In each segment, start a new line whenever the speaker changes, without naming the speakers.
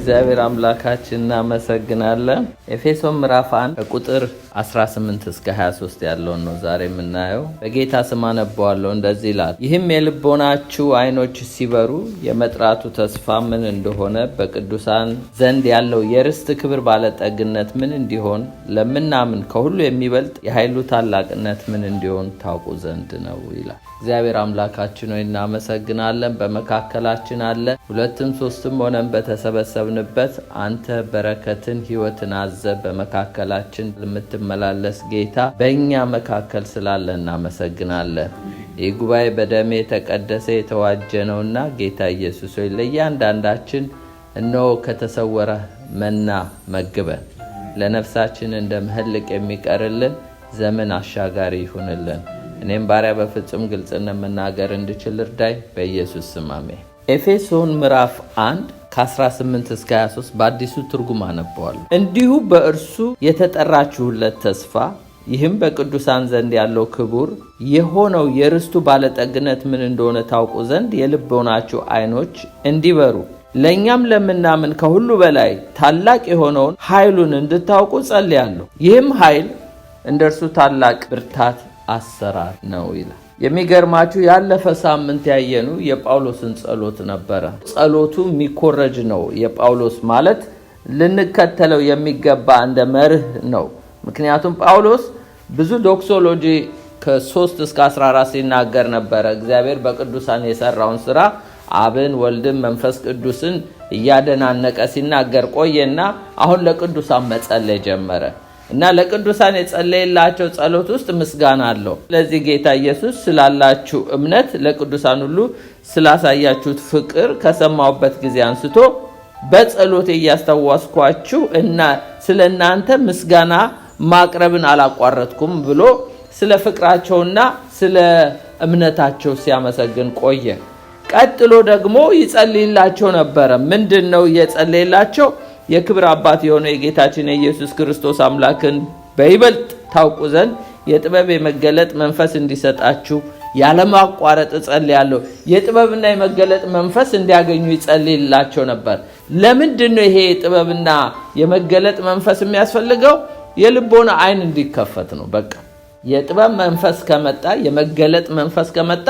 እግዚአብሔር አምላካችን እናመሰግናለን። ኤፌሶን ምዕራፍ 1 ቁጥር 18 እስከ 23 ያለውን ነው ዛሬ የምናየው። በጌታ ስም አነባዋለሁ። እንደዚህ ይላል፣ ይህም የልቦናችሁ አይኖች ሲበሩ የመጥራቱ ተስፋ ምን እንደሆነ በቅዱሳን ዘንድ ያለው የርስት ክብር ባለጠግነት ምን እንዲሆን ለምናምን ከሁሉ የሚበልጥ የኃይሉ ታላቅነት ምን እንዲሆን ታውቁ ዘንድ ነው ይላል። እግዚአብሔር አምላካችን ሆይ እናመሰግናለን። በመካከላችን አለ። ሁለትም ሶስትም ሆነን በተሰበሰብንበት አንተ በረከትን ሕይወትን አዘ በመካከላችን ለምትመላለስ ጌታ በእኛ መካከል ስላለ እናመሰግናለን። ይህ ጉባኤ በደሜ የተቀደሰ የተዋጀ ነውና ጌታ ኢየሱስ ሆይ ለእያንዳንዳችን እነሆ ከተሰወረ መና መግበን ለነፍሳችን እንደ መህልቅ የሚቀርልን ዘመን አሻጋሪ ይሁንልን። እኔም ባሪያ በፍጹም ግልጽነት መናገር እንድችል እርዳይ፣ በኢየሱስ ስም አሜን። ኤፌሶን ምዕራፍ 1 ከ18 እስከ 23 በአዲሱ ትርጉም አነበዋለሁ። እንዲሁ በእርሱ የተጠራችሁለት ተስፋ ይህም በቅዱሳን ዘንድ ያለው ክቡር የሆነው የርስቱ ባለጠግነት ምን እንደሆነ ታውቁ ዘንድ የልቦናችሁ አይኖች እንዲበሩ ለእኛም ለምናምን ከሁሉ በላይ ታላቅ የሆነውን ኃይሉን እንድታውቁ ጸልያለሁ። ይህም ኃይል እንደርሱ ታላቅ ብርታት አሰራር ነው ይላል። የሚገርማችሁ ያለፈ ሳምንት ያየኑ የጳውሎስን ጸሎት ነበረ። ጸሎቱ የሚኮረጅ ነው። የጳውሎስ ማለት ልንከተለው የሚገባ እንደ መርህ ነው። ምክንያቱም ጳውሎስ ብዙ ዶክሶሎጂ ከ3 እስከ 14 ሲናገር ነበረ። እግዚአብሔር በቅዱሳን የሰራውን ስራ አብን፣ ወልድን፣ መንፈስ ቅዱስን እያደናነቀ ሲናገር ቆየና አሁን ለቅዱሳን መጸለይ ጀመረ እና ለቅዱሳን የጸለየላቸው ጸሎት ውስጥ ምስጋና አለው። ስለዚህ ጌታ ኢየሱስ ስላላችሁ እምነት ለቅዱሳን ሁሉ ስላሳያችሁት ፍቅር ከሰማሁበት ጊዜ አንስቶ በጸሎቴ እያስታወስኳችሁ እና ስለእናንተ ምስጋና ማቅረብን አላቋረጥኩም ብሎ ስለ ፍቅራቸውና ስለ እምነታቸው ሲያመሰግን ቆየ። ቀጥሎ ደግሞ ይጸልይላቸው ነበረ። ምንድነው የጸለየላቸው? የክብር አባት የሆነው የጌታችን የኢየሱስ ክርስቶስ አምላክን በይበልጥ ታውቁ ዘንድ የጥበብ የመገለጥ መንፈስ እንዲሰጣችሁ ያለማቋረጥ ጸልያለሁ። የጥበብና የመገለጥ መንፈስ እንዲያገኙ ይጸልይላቸው ነበር። ለምንድነው ይሄ የጥበብና የመገለጥ መንፈስ የሚያስፈልገው? የልቦና አይን እንዲከፈት ነው። በቃ የጥበብ መንፈስ ከመጣ የመገለጥ መንፈስ ከመጣ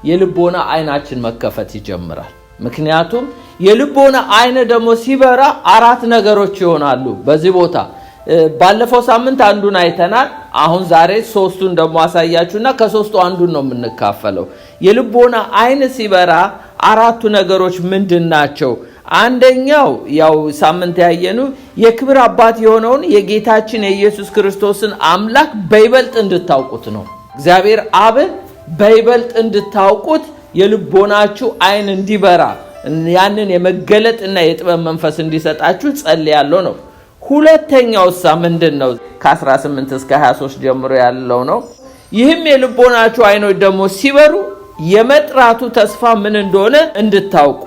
የልቦና አይናችን መከፈት ይጀምራል። ምክንያቱም የልቦና አይን ደግሞ ሲበራ 4 ነገሮች ይሆናሉ። በዚህ ቦታ ባለፈው ሳምንት አንዱን አይተናል። አሁን ዛሬ 3ቱን ደግሞ አሳያችሁና ከ3ቱ አንዱን ነው የምንካፈለው። የልቦና አይን ሲበራ 4ቱ ነገሮች ምንድናቸው? አንደኛው ያው ሳምንት ያየኑ የክብር አባት የሆነውን የጌታችን የኢየሱስ ክርስቶስን አምላክ በይበልጥ እንድታውቁት ነው። እግዚአብሔር አብን በይበልጥ እንድታውቁት የልቦናችሁ አይን እንዲበራ ያንን የመገለጥና የጥበብ መንፈስ እንዲሰጣችሁ ጸልያለሁ ነው። ሁለተኛው ምንድነው? ከ18 እስከ 23 ጀምሮ ያለው ነው። ይህም የልቦናችሁ አይኖች ደግሞ ሲበሩ የመጥራቱ ተስፋ ምን እንደሆነ እንድታውቁ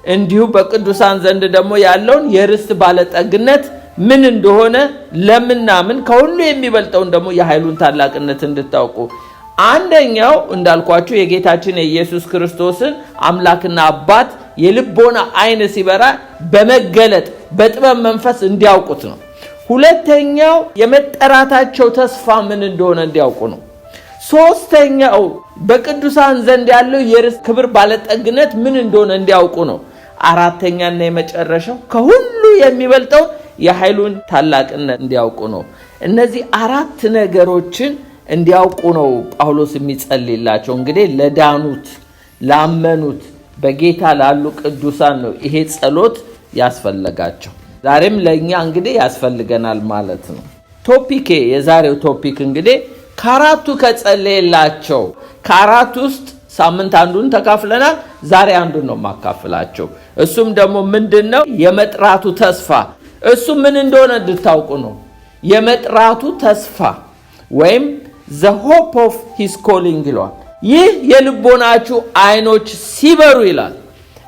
እንዲሁ በቅዱሳን ዘንድ ደግሞ ያለውን የርስት ባለጠግነት ምን እንደሆነ ለምናምን ከሁሉ የሚበልጠውን ደግሞ የኃይሉን ታላቅነት እንድታውቁ። አንደኛው እንዳልኳችሁ የጌታችን የኢየሱስ ክርስቶስን አምላክና አባት የልቦና አይን ሲበራ በመገለጥ በጥበብ መንፈስ እንዲያውቁት ነው። ሁለተኛው የመጠራታቸው ተስፋ ምን እንደሆነ እንዲያውቁ ነው። ሶስተኛው በቅዱሳን ዘንድ ያለው የርስት ክብር ባለጠግነት ምን እንደሆነ እንዲያውቁ ነው። አራተኛና የመጨረሻው ከሁሉ የሚበልጠው የኃይሉን ታላቅነት እንዲያውቁ ነው። እነዚህ 4 ነገሮችን እንዲያውቁ ነው ጳውሎስ የሚጸልይላቸው። እንግዲህ ለዳኑት ላመኑት በጌታ ላሉ ቅዱሳን ነው ይሄ ጸሎት ያስፈልጋቸው። ዛሬም ለኛ እንግዲህ ያስፈልገናል ማለት ነው። የዛሬው ቶፒክ እንግዲህ ከአራቱ ከጸለየላቸው ከአራቱ ውስጥ ሳምንት አንዱን ተካፍለናል። ዛሬ አንዱን ነው ማካፈላቸው። እሱም ደግሞ ምንድነው? የመጥራቱ ተስፋ። እሱ ምን እንደሆነ እንድታውቁ ነው። የመጥራቱ ተስፋ ወይም the hope of his calling ይላል። ይህ የልቦናችሁ አይኖች ሲበሩ ይላል።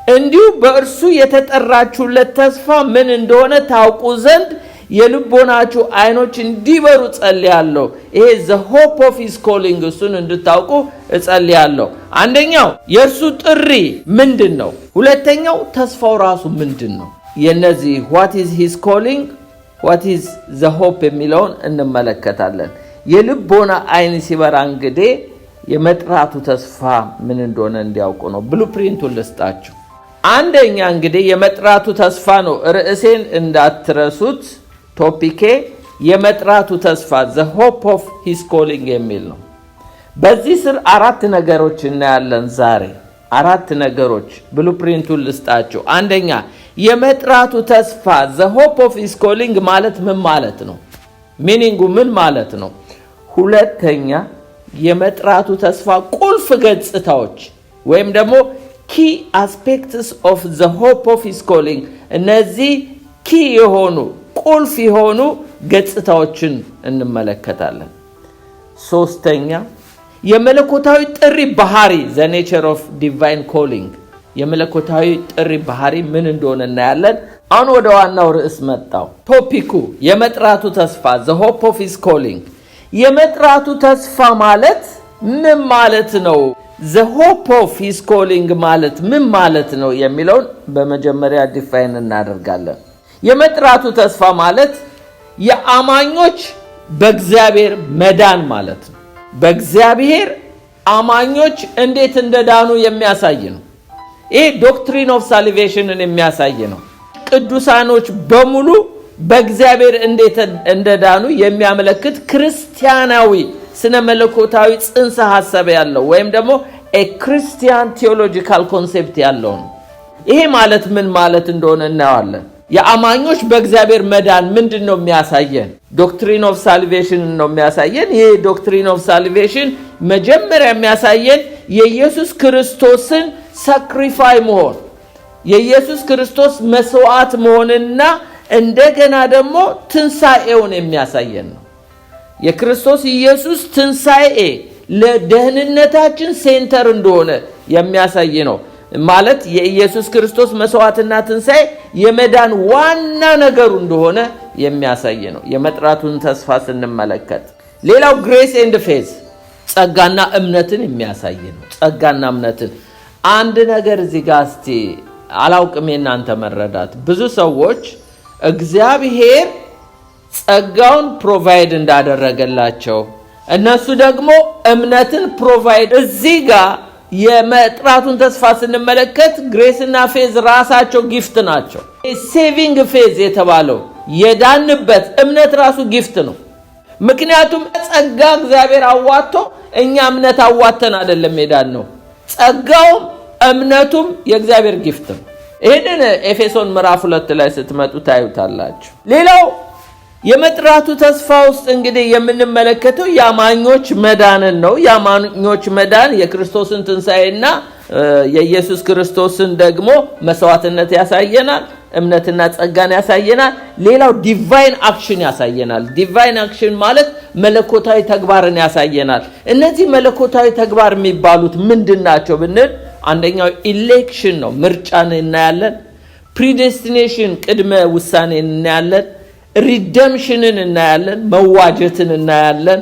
እንዲሁ በእርሱ የተጠራችሁለት ተስፋ ምን እንደሆነ ታውቁ ዘንድ የልቦናችሁ አይኖች እንዲበሩ ጸልያለሁ። ይሄ the hope of his calling እሱን እንድታውቁ እጸልያለሁ። አንደኛው የእርሱ ጥሪ ምንድነው? ሁለተኛው ተስፋው ራሱ ምንድነው? የነዚህ what is his calling what is the hope የሚለውን እንመለከታለን። የልቦና አይን ሲበራ እንግዲህ የመጥራቱ ተስፋ ምን እንደሆነ እንዲያውቁ ነው። ብሉፕሪንቱን ልስጣችሁ። አንደኛ እንግዲህ የመጥራቱ ተስፋ ነው። ርዕሴን እንዳትረሱት። ቶፒኬ የመጥራቱ ተስፋ the hope of his calling የሚል ነው። በዚህ ስር 4 ነገሮች እናያለን ዛሬ። 4 ነገሮች ብሉፕሪንቱን ልስጣችሁ። አንደኛ የመጥራቱ ተስፋ the hope of his calling ማለት ምን ማለት ነው? ሚኒንጉ ምን ማለት ነው? ሁለተኛ የመጥራቱ ተስፋ ቁልፍ ገጽታዎች ወይም ደግሞ key aspects of the hope of his calling እነዚህ key የሆኑ ቁልፍ የሆኑ ገጽታዎችን እንመለከታለን። ሶስተኛ የመለኮታዊ ጥሪ ባህሪ the nature of divine calling የመለኮታዊ ጥሪ ባህሪ ምን እንደሆነ እናያለን። አሁን ወደ ዋናው ርዕስ መጣው። ቶፒኩ የመጥራቱ ተስፋ the hope of his calling የመጥራቱ ተስፋ ማለት ምን ማለት ነው? the hope of his calling ማለት ምን ማለት ነው የሚለውን በመጀመሪያ ዲፋይን እናደርጋለን። የመጥራቱ ተስፋ ማለት የአማኞች በእግዚአብሔር መዳን ማለት ነው። በእግዚአብሔር አማኞች እንዴት እንደዳኑ የሚያሳይ ነው። ይሄ ዶክትሪን ኦፍ ሳልቬሽንን የሚያሳይ ነው። ቅዱሳኖች በሙሉ በእግዚአብሔር እንዴት እንደዳኑ የሚያመለክት ክርስቲያናዊ ስነ መለኮታዊ ጽንሰ ሐሳብ ያለው ወይም ደግሞ a Christian theological concept ያለው ነው። ይሄ ማለት ምን ማለት እንደሆነ እናያለን። የአማኞች በእግዚአብሔር መዳን ምንድነው የሚያሳየን? ዶክትሪን ኦፍ ሳልቬሽን ነው የሚያሳየን። ይሄ ዶክትሪን ኦፍ ሳልቬሽን መጀመሪያ የሚያሳየን የኢየሱስ ክርስቶስን ሳክሪፋይ መሆን የኢየሱስ ክርስቶስ መስዋዕት መሆንና እንደገና ደግሞ ትንሳኤውን የሚያሳየን ነው። የክርስቶስ ኢየሱስ ትንሳኤ ለደህንነታችን ሴንተር እንደሆነ የሚያሳይ ነው። ማለት የኢየሱስ ክርስቶስ መስዋዕትና ትንሳኤ የመዳን ዋና ነገሩ እንደሆነ የሚያሳይ ነው። የመጥራቱን ተስፋ ስንመለከት ሌላው ግሬስ ኤንድ ፌዝ ጸጋና እምነትን የሚያሳይ ነው። ጸጋና እምነትን አንድ ነገር እዚህ ጋር እስቲ አላውቅም እናንተ መረዳት ብዙ ሰዎች እግዚአብሔር ጸጋውን ፕሮቫይድ እንዳደረገላቸው እነሱ ደግሞ እምነትን ፕሮቫይድ እዚህ ጋር የመጥራቱን ተስፋ ስንመለከት ግሬስና ፌዝ ራሳቸው ጊፍት ናቸው። ሴቪንግ ፌዝ የተባለው የዳንበት እምነት ራሱ ጊፍት ነው። ምክንያቱም ጸጋ እግዚአብሔር አዋጥቶ እኛ እምነት አዋጥተን አይደለም የዳነው። ጸጋውም እምነቱም የእግዚአብሔር ጊፍት ነው። ይሄንን ኤፌሶን ምዕራፍ 2 ላይ ስትመጡ ታዩታላችሁ። ሌላው የመጥራቱ ተስፋ ውስጥ እንግዲህ የምንመለከተው የአማኞች መዳንን ነው። የአማኞች መዳን የክርስቶስን ትንሳኤና የኢየሱስ ክርስቶስን ደግሞ መስዋዕትነት ያሳየናል። እምነትና ጸጋን ያሳየናል። ሌላው ዲቫይን አክሽን ያሳየናል። ዲቫይን አክሽን ማለት መለኮታዊ ተግባርን ያሳየናል። እነዚህ መለኮታዊ ተግባር የሚባሉት ምንድናቸው ብንል አንደኛው ኢሌክሽን ነው፣ ምርጫን እናያለን። ፕሪዴስቲኔሽን ቅድመ ውሳኔ እናያለን። ሪደምሽንን እናያለን፣ መዋጀትን እናያለን።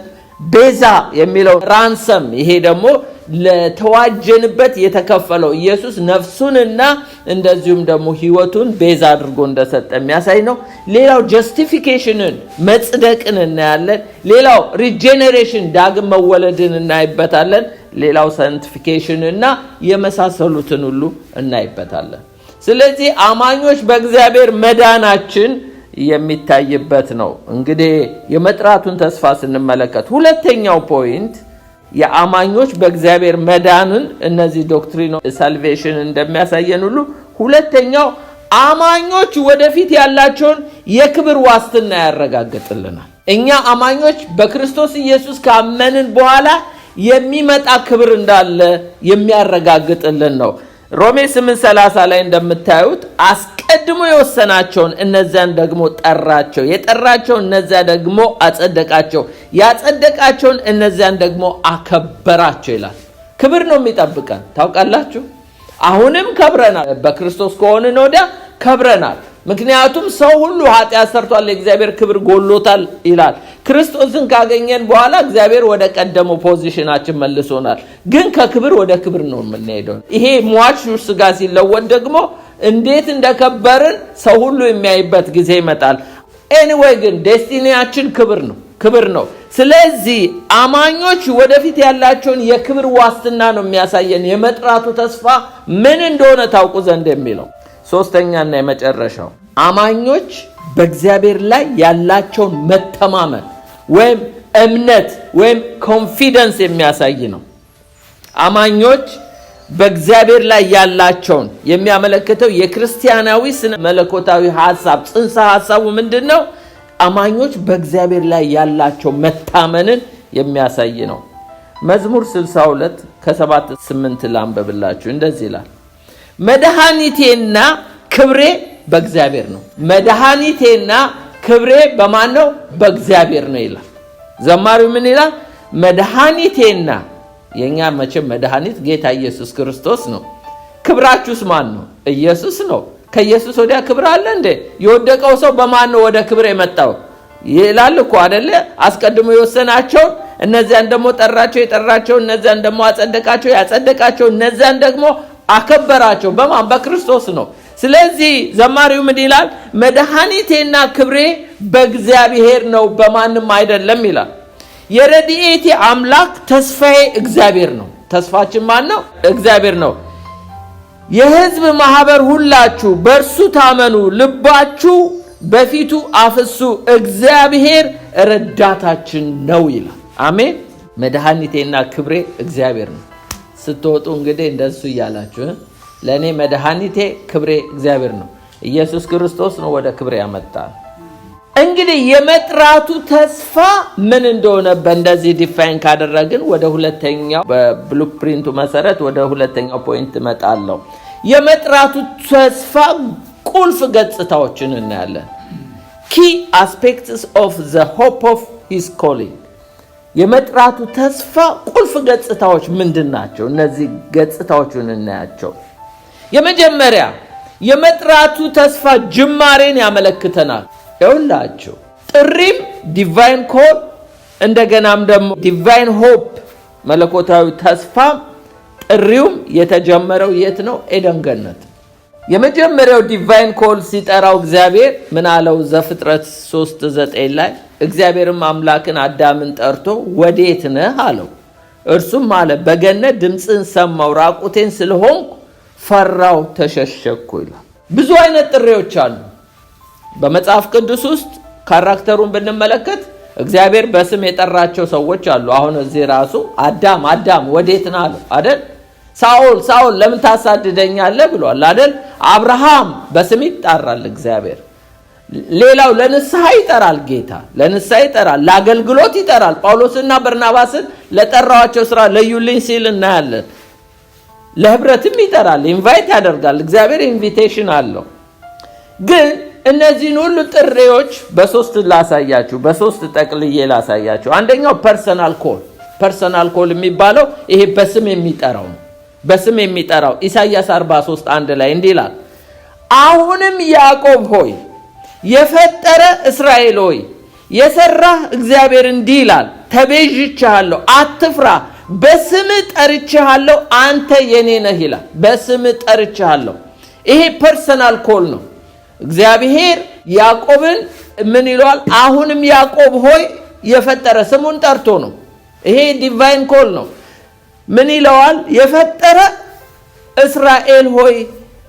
ቤዛ የሚለው ራንሰም ይሄ ደግሞ ለተዋጀንበት የተከፈለው ኢየሱስ ነፍሱንና እንደዚሁም ደግሞ ሕይወቱን ቤዛ አድርጎ እንደሰጠ የሚያሳይ ነው። ሌላው ጀስቲፊኬሽንን መጽደቅን እናያለን። ሌላው ሪጀነሬሽን ዳግም መወለድን እናይበታለን። ሌላው ሳንቲፊኬሽን እና የመሳሰሉትን ሁሉ እናይበታለን። ስለዚህ አማኞች በእግዚአብሔር መዳናችን የሚታይበት ነው። እንግዲህ የመጥራቱን ተስፋ ስንመለከት ሁለተኛው ፖይንት የአማኞች በእግዚአብሔር መዳንን እነዚህ ዶክትሪን ኦፍ ሳልቬሽን እንደሚያሳየን ሁሉ ሁለተኛው አማኞች ወደፊት ያላቸውን የክብር ዋስትና ያረጋግጥልናል። እኛ አማኞች በክርስቶስ ኢየሱስ ካመንን በኋላ የሚመጣ ክብር እንዳለ የሚያረጋግጥልን ነው። ሮሜ 8:30 ላይ እንደምታዩት አስቀድሞ የወሰናቸውን እነዚያን ደግሞ ጠራቸው፣ የጠራቸውን እነዚያ ደግሞ አጸደቃቸው፣ ያጸደቃቸውን እነዚያን ደግሞ አከበራቸው ይላል። ክብር ነው የሚጠብቀን ታውቃላችሁ። አሁንም ከብረናል። በክርስቶስ ከሆንን ወዲያ ከብረናል። ምክንያቱም ሰው ሁሉ ኃጢአት ሰርቷል፣ የእግዚአብሔር ክብር ጎሎታል ይላል። ክርስቶስን ካገኘን በኋላ እግዚአብሔር ወደ ቀደመው ፖዚሽናችን መልሶናል። ግን ከክብር ወደ ክብር ነው የምንሄደው። ይሄ ሟች ስጋ ሲለወጥ ደግሞ እንዴት እንደከበርን ሰው ሁሉ የሚያይበት ጊዜ ይመጣል። ኤኒዌይ ግን ዴስቲኒያችን ክብር ነው። ስለዚህ አማኞች ወደፊት ያላቸውን የክብር ዋስትና ነው የሚያሳየን የመጥራቱ ተስፋ ምን እንደሆነ ታውቁ ዘንድ የሚለው። ሶስተኛና የመጨረሻው አማኞች በእግዚአብሔር ላይ ያላቸውን መተማመን ወይም እምነት ወይም ኮንፊደንስ የሚያሳይ ነው። አማኞች በእግዚአብሔር ላይ ያላቸውን የሚያመለክተው የክርስቲያናዊ ስነ መለኮታዊ ሐሳብ ጽንሰ ሐሳቡ ምንድነው? አማኞች በእግዚአብሔር ላይ ያላቸው መታመንን የሚያሳይ ነው። መዝሙር 62 ከ7-8 ላንብብላችሁ። እንደዚህ ይላል፣ መድኃኒቴና ክብሬ በእግዚአብሔር ነው። መድኃኒቴና ክብሬ በማን ነው? በእግዚአብሔር ነው ይላል። ዘማሪው ምን ይላል? መድኃኒቴና፣ የኛ መቼም መድኃኒት ጌታ ኢየሱስ ክርስቶስ ነው። ክብራችሁስ ማን ነው? ኢየሱስ ነው። ከኢየሱስ ወዲያ ክብር አለ እንዴ? የወደቀው ሰው በማን ነው ወደ ክብር የመጣው ይላል እኮ አይደለ? አስቀድሞ የወሰናቸው እነዚያን ደግሞ ጠራቸው፣ የጠራቸው እነዚያን ደግሞ አጸደቃቸው፣ ያጸደቃቸው እነዚያን ደግሞ አከበራቸው። በማን? በክርስቶስ ነው። ስለዚህ ዘማሪው ምን ይላል? መድኃኒቴና ክብሬ በእግዚአብሔር ነው በማንም አይደለም ይላል። የረድኤቴ አምላክ ተስፋዬ እግዚአብሔር ነው። ተስፋችን ማን ነው? እግዚአብሔር ነው። የሕዝብ ማህበር ሁላችሁ በእርሱ ታመኑ፣ ልባችሁ በፊቱ አፍሱ፣ እግዚአብሔር ረዳታችን ነው ይላል። አሜን። መድኃኒቴና ክብሬ እግዚአብሔር ነው። ስትወጡ እንግዲህ እንደሱ እያላችሁ ለእኔ መድኃኒቴ ክብሬ እግዚአብሔር ነው። ኢየሱስ ክርስቶስ ነው ወደ ክብሬ ያመጣል። እንግዲህ የመጥራቱ ተስፋ ምን እንደሆነ በእንደዚህ ዲፋይን ካደረግን ወደ ሁለተኛው በብሉፕሪንቱ መሰረት ወደ ሁለተኛው ፖይንት እመጣለሁ። የመጥራቱ ተስፋ ቁልፍ ገጽታዎችን እናያለን። key aspects of the hope of his calling። የመጥራቱ ተስፋ ቁልፍ ገጽታዎች ምንድናቸው? እነዚህ ገጽታዎችን እናያቸው። የመጀመሪያ የመጥራቱ ተስፋ ጅማሬን ያመለክተናል። ይኸውላችሁ ጥሪም ዲቫይን ኮል እንደገናም ደግሞ ዲቫይን ሆፕ መለኮታዊ ተስፋ ጥሪውም የተጀመረው የት ነው? ኤደን ገነት። የመጀመሪያው ዲቫይን ኮል ሲጠራው እግዚአብሔር ምን አለው? ዘፍጥረት 3:9 ላይ እግዚአብሔርም አምላክን አዳምን ጠርቶ ወዴት ነህ አለው። እርሱም አለ በገነት ድምፅን ሰማው፣ ራቁቴን ስለሆንኩ ፈራው ተሸሸኩ ይላል። ብዙ አይነት ጥሪዎች አሉ በመጽሐፍ ቅዱስ ውስጥ። ካራክተሩን ብንመለከት እግዚአብሔር በስም የጠራቸው ሰዎች አሉ። አሁን እዚህ ራሱ አዳም አዳም ወዴት ነህ አለው አይደል? ሳኦል ሳኦል ለምን ታሳድደኛለህ ብሏል አይደል? አብርሃም በስም ይጠራል እግዚአብሔር። ሌላው ለንስሐ ይጠራል ጌታ፣ ለንስሐ ይጠራል፣ ለአገልግሎት ይጠራል። ጳውሎስና በርናባስን ለጠራዋቸው ስራ ለዩልኝ ሲል እናያለን። ለህብረትም ይጠራል፣ ኢንቫይት ያደርጋል። እግዚአብሔር ኢንቪቴሽን አለው። ግን እነዚህን ሁሉ ጥሪዎች በሶስት ላሳያችሁ፣ በሶስት ጠቅልዬ ላሳያችሁ። አንደኛው ፐርሰናል ኮል። ፐርሰናል ኮል የሚባለው ይሄ በስም የሚጠራው ነው። በስም የሚጠራው ኢሳይያስ 43:1 ላይ እንዲህ ይላል፣ አሁንም ያዕቆብ ሆይ የፈጠረ እስራኤል ሆይ የሰራህ እግዚአብሔር እንዲህ ይላል፣ ተቤዥቻለሁ፣ አትፍራ፣ በስም ጠርቼሃለሁ፣ አንተ የኔ ነህ ይላል። በስም ጠርቼሃለሁ። ይሄ ፐርሰናል ኮል ነው። እግዚአብሔር ያዕቆብን ምን ይለዋል? አሁንም ያዕቆብ ሆይ የፈጠረ ስሙን ጠርቶ ነው። ይሄ ዲቫይን ኮል ነው። ምን ይለዋል? የፈጠረ እስራኤል ሆይ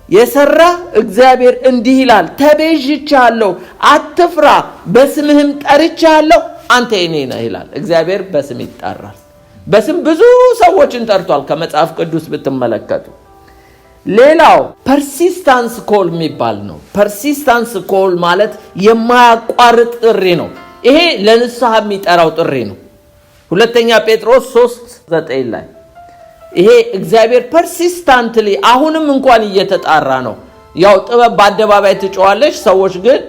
የሰራ እግዚአብሔር እንዲህ ይላል፣ ተቤዥቻለሁ፣ አትፍራ፣ በስምህም ጠርቼሃለሁ፣ አንተ የኔ ነህ ይላል። እግዚአብሔር በስም ይጠራል። በስም ብዙ ሰዎችን ጠርቷል ከመጽሐፍ ቅዱስ ብትመለከቱ። ሌላው ፐርሲስታንስ ኮል የሚባል ነው። ፐርሲስታንስ ኮል ማለት የማያቋርጥ ጥሪ ነው። ይሄ ለንስሐ የሚጠራው ጥሪ ነው። ሁለተኛ ጴጥሮስ 3:9 ላይ ይሄ እግዚአብሔር ፐርሲስታንትሊ አሁንም እንኳን እየተጣራ ነው። ያው ጥበብ በአደባባይ ትጮዋለች፣ ሰዎች ግን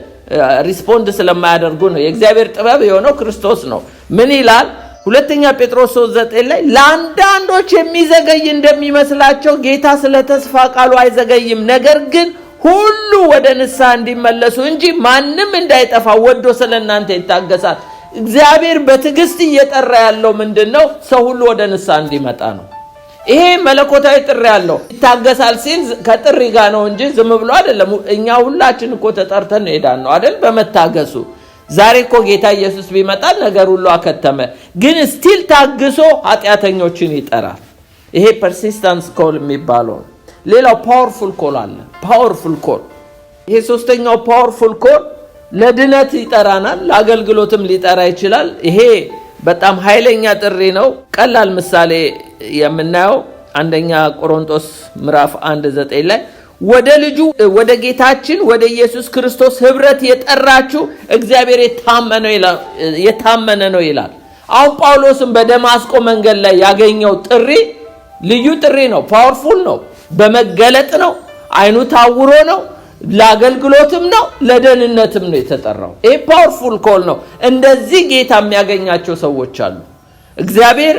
ሪስፖንድ ስለማያደርጉ ነው። የእግዚአብሔር ጥበብ የሆነው ክርስቶስ ነው። ምን ይላል? ሁለተኛ ጴጥሮስ 3:9 ላይ ለአንዳንዶች የሚዘገይ እንደሚመስላቸው ጌታ ስለ ተስፋ ቃሉ አይዘገይም፣ ነገር ግን ሁሉ ወደ ንስሐ እንዲመለሱ እንጂ ማንም እንዳይጠፋ ወዶ ስለእናንተ ይታገሳል። እግዚአብሔር በትዕግስት እየጠራ ያለው ምንድነው? ሰው ሁሉ ወደ ንስሐ እንዲመጣ ነው። ይሄ መለኮታዊ ጥሪ ያለው ይታገሳል ሲል ከጥሪ ጋር ነው እንጂ ዝም ብሎ አይደለም። እኛ ሁላችን እኮ ተጠርተን ሄዳን ነው አይደል? በመታገሱ ዛሬ እኮ ጌታ ኢየሱስ ቢመጣ ነገር ሁሉ አከተመ። ግን ስቲል ታግሶ ኃጢአተኞችን ይጠራል። ይሄ ፐርሲስተንስ ኮል የሚባለው። ሌላው ፓወርፉል ኮል አለ። ፓወርፉል ኮል ይሄ ሶስተኛው ፓወርፉል ኮል ለድነት ይጠራናል፣ ለአገልግሎትም ሊጠራ ይችላል። ይሄ በጣም ኃይለኛ ጥሪ ነው። ቀላል ምሳሌ የምናየው አንደኛ ቆሮንቶስ ምዕራፍ 1:9 ላይ ወደ ልጁ ወደ ጌታችን ወደ ኢየሱስ ክርስቶስ ህብረት የጠራችሁ እግዚአብሔር የታመነ ነው ይላል። አሁን ጳውሎስም በደማስቆ መንገድ ላይ ያገኘው ጥሪ ልዩ ጥሪ ነው። ፓወርፉል ነው። በመገለጥ ነው። አይኑ ታውሮ ነው። ለአገልግሎትም ነው፣ ለደህንነትም ነው የተጠራው። ይሄ ፓወርፉል ኮል ነው። እንደዚህ ጌታ የሚያገኛቸው ሰዎች አሉ። እግዚአብሔር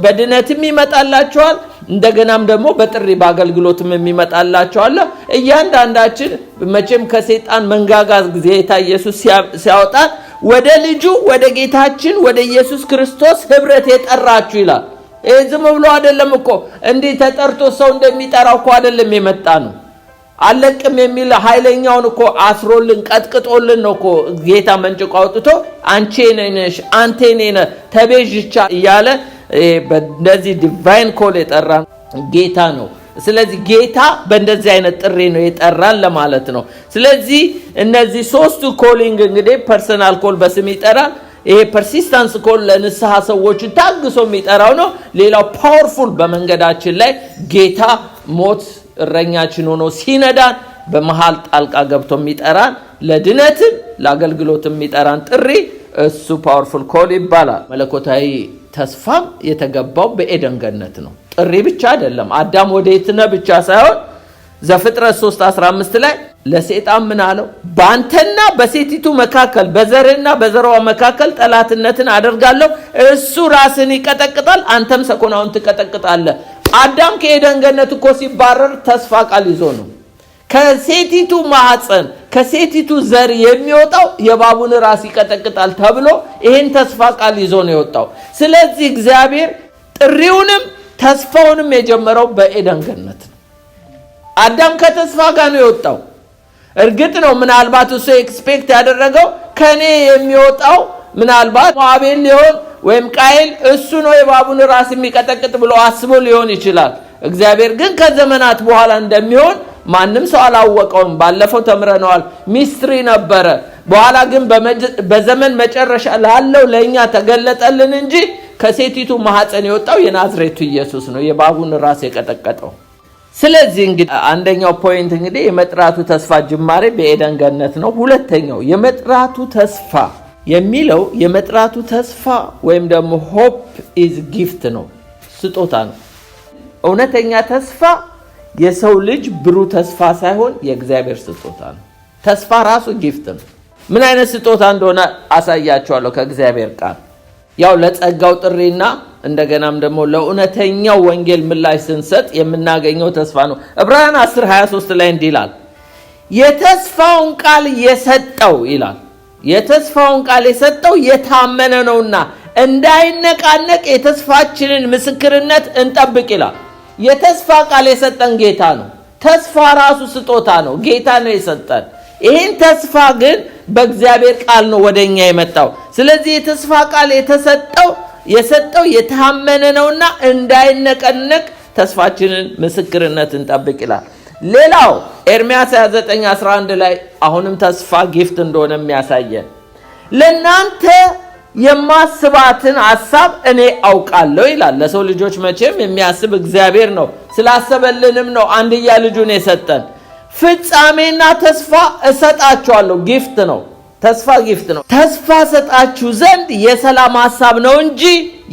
በድነትም ይመጣላቸዋል፣ እንደገናም ደግሞ በጥሪ በአገልግሎትም የሚመጣላቸዋል። እያንዳንዳችን መቼም ከሰይጣን መንጋጋ ጌታ ኢየሱስ ሲያወጣን ወደ ልጁ ወደ ጌታችን ወደ ኢየሱስ ክርስቶስ ህብረት የጠራችሁ ይላል። ይሄ ዝም ብሎ አይደለም እኮ እንዲህ ተጠርቶ ሰው እንደሚጠራው እኮ አይደለም የመጣ ነው። አለቅም የሚል ኃይለኛውን እኮ አስሮልን ቀጥቅጦልን ነው እኮ ጌታ መንጭቆ አውጥቶ አንቺ ነሽ አንተ ነህ ተቤዥቻ እያለ በእንደዚህ ዲቫይን ኮል የጠራን ጌታ ነው። ስለዚህ ጌታ በእንደዚህ አይነት ጥሪ ነው የጠራን ለማለት ነው። ስለዚህ እነዚህ ሶስቱ ኮሊንግ እንግዲህ ፐርሰናል ኮል በስም ይጠራል። ይሄ ፐርሲስተንስ ኮል ለንስሐ ሰዎች ታግሶ የሚጠራው ነው። ሌላው ፓወርፉል በመንገዳችን ላይ ጌታ ሞት እረኛችን ሆኖ ሲነዳን በመሃል ጣልቃ ገብቶ የሚጠራን ለድነትም ለአገልግሎትም የሚጠራን ጥሪ እሱ ፓወርፉል ኮል ይባላል። መለኮታዊ ተስፋም የተገባው በኤደን ገነት ነው። ጥሪ ብቻ አይደለም። አዳም ወዴት ነህ ብቻ ሳይሆን ዘፍጥረት 3:15 ላይ ለሰይጣን ምን አለው? ባንተና በሴቲቱ መካከል በዘርህና በዘሯ መካከል ጠላትነትን አደርጋለሁ፣ እሱ ራስን ይቀጠቅጣል፣ አንተም ሰኮናውን ትቀጠቅጣለህ። አዳም ከኤደን ገነት እኮ ሲባረር ተስፋ ቃል ይዞ ነው። ከሴቲቱ ማህፀን ከሴቲቱ ዘር የሚወጣው የእባቡን ራስ ይቀጠቅጣል ተብሎ ይሄን ተስፋ ቃል ይዞ ነው የወጣው። ስለዚህ እግዚአብሔር ጥሪውንም ተስፋውንም የጀመረው በኤደን ገነት ነው። አዳም ከተስፋ ጋር ነው የወጣው። እርግጥ ነው ምናልባት እሱ ኤክስፔክት ያደረገው ከኔ የሚወጣው ምናልባት አቤል ሊሆን ወይም ቃየል እሱ ነው የእባቡን ራስ የሚቀጠቅጥ ብሎ አስቦ ሊሆን ይችላል። እግዚአብሔር ግን ከዘመናት በኋላ እንደሚሆን ማንም ሰው አላወቀውም። ባለፈው ተምረናል። ሚስትሪ ነበረ። በኋላ ግን በዘመን መጨረሻ ላለው ለኛ ተገለጠልን እንጂ ከሴቲቱ ማህፀን የወጣው የናዝሬቱ ኢየሱስ ነው የእባቡን ራስ የቀጠቀጠው። ስለዚህ እንግዲህ አንደኛው ፖይንት እንግዲህ የመጥራቱ ተስፋ ጅማሬ በኤደን ገነት ነው። ሁለተኛው የመጥራቱ ተስፋ የሚለው የመጥራቱ ተስፋ ወይም ደግሞ ሆፕ ኢዝ ጊፍት ነው፣ ስጦታ ነው። እውነተኛ ተስፋ የሰው ልጅ ብሩህ ተስፋ ሳይሆን የእግዚአብሔር ስጦታ ነው። ተስፋ ራሱ ጊፍት ነው። ምን አይነት ስጦታ እንደሆነ አሳያችኋለሁ ከእግዚአብሔር ቃል። ያው ለጸጋው ጥሪና እንደገናም ደግሞ ለእውነተኛው ወንጌል ምላሽ ስንሰጥ የምናገኘው ተስፋ ነው። ዕብራውያን 10:23 ላይ እንዲህ ይላል፣ የተስፋውን ቃል የሰጠው ይላል የተስፋውን ቃል የሰጠው የታመነ ነውና እንዳይነቃነቅ የተስፋችንን ምስክርነት እንጠብቅ ይላል። የተስፋ ቃል የሰጠን ጌታ ነው። ተስፋ ራሱ ስጦታ ነው። ጌታ ነው የሰጠን። ይህን ተስፋ ግን በእግዚአብሔር ቃል ነው ወደኛ የመጣው። ስለዚህ የተስፋ ቃል የሰጠው የታመነ ነውና እንዳይነቀነቅ ተስፋችንን ምስክርነት እንጠብቅ ይላል። ሌላው ኤርምያስ 29:11 ላይ አሁንም ተስፋ ጊፍት እንደሆነ የሚያሳየን ለናንተ የማስባትን ሐሳብ እኔ አውቃለሁ ይላል። ለሰው ልጆች መቼም የሚያስብ እግዚአብሔር ነው። ስላሰበልንም ነው አንድያ ልጁን የሰጠን። ፍጻሜና ተስፋ እሰጣችኋለሁ። ጊፍት ነው። ተስፋ ጊፍት ነው። ተስፋ ሰጣችሁ ዘንድ የሰላም ሐሳብ ነው እንጂ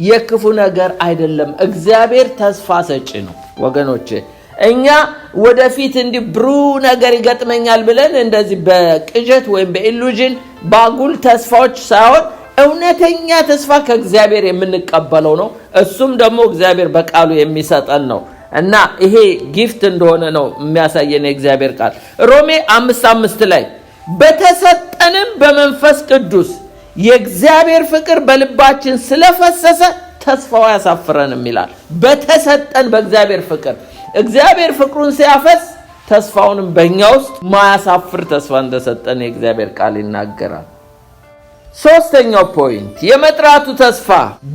የክፉ ነገር አይደለም። እግዚአብሔር ተስፋ ሰጪ ነው ወገኖቼ። እኛ ወደፊት እንዲህ ብሩህ ነገር ይገጥመኛል ብለን እንደዚህ በቅዠት ወይም በኢሉዥን ባጉል ተስፋዎች ሳይሆን እውነተኛ ተስፋ ከእግዚአብሔር የምንቀበለው ነው። እሱም ደግሞ እግዚአብሔር በቃሉ የሚሰጠን ነው እና ይሄ ጊፍት እንደሆነ ነው የሚያሳየን የእግዚአብሔር ቃል። ሮሜ 5:5 ላይ በተሰጠንም በመንፈስ ቅዱስ የእግዚአብሔር ፍቅር በልባችን ስለፈሰሰ ተስፋው አያሳፍረንም ይላል። በተሰጠን በእግዚአብሔር ፍቅር እግዚአብሔር ፍቅሩን ሲያፈስ ተስፋውንም በእኛ ውስጥ ማያሳፍር ተስፋ እንደሰጠን የእግዚአብሔር ቃል ይናገራል። ሶስተኛው ፖይንት የመጥራቱ ተስፋ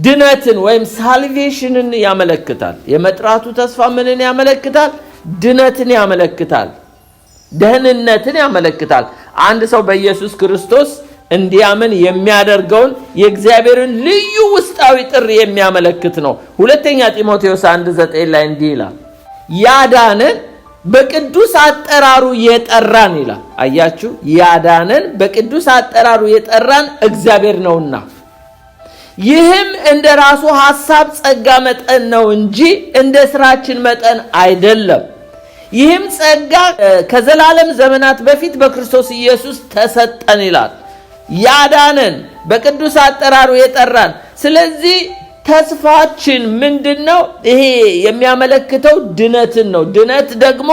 ድነትን ወይም ሳልቬሽንን ያመለክታል። የመጥራቱ ተስፋ ምንን ያመለክታል? ድነትን ያመለክታል። ደህንነትን ያመለክታል። አንድ ሰው በኢየሱስ ክርስቶስ እንዲያምን የሚያደርገውን የእግዚአብሔርን ልዩ ውስጣዊ ጥሪ የሚያመለክት ነው። ሁለተኛ ጢሞቴዎስ 1:9 ላይ እንዲህ ይላል፣ ያዳነን በቅዱስ አጠራሩ የጠራን ይላል። አያችሁ፣ ያዳነን በቅዱስ አጠራሩ የጠራን እግዚአብሔር ነውና ይህም እንደ ራሱ ሐሳብ ጸጋ መጠን ነው እንጂ እንደ ስራችን መጠን አይደለም። ይህም ጸጋ ከዘላለም ዘመናት በፊት በክርስቶስ ኢየሱስ ተሰጠን ይላል። ያዳነን በቅዱስ አጠራሩ የጠራን። ስለዚህ ተስፋችን ምንድነው? ይሄ የሚያመለክተው ድነትን ነው። ድነት ደግሞ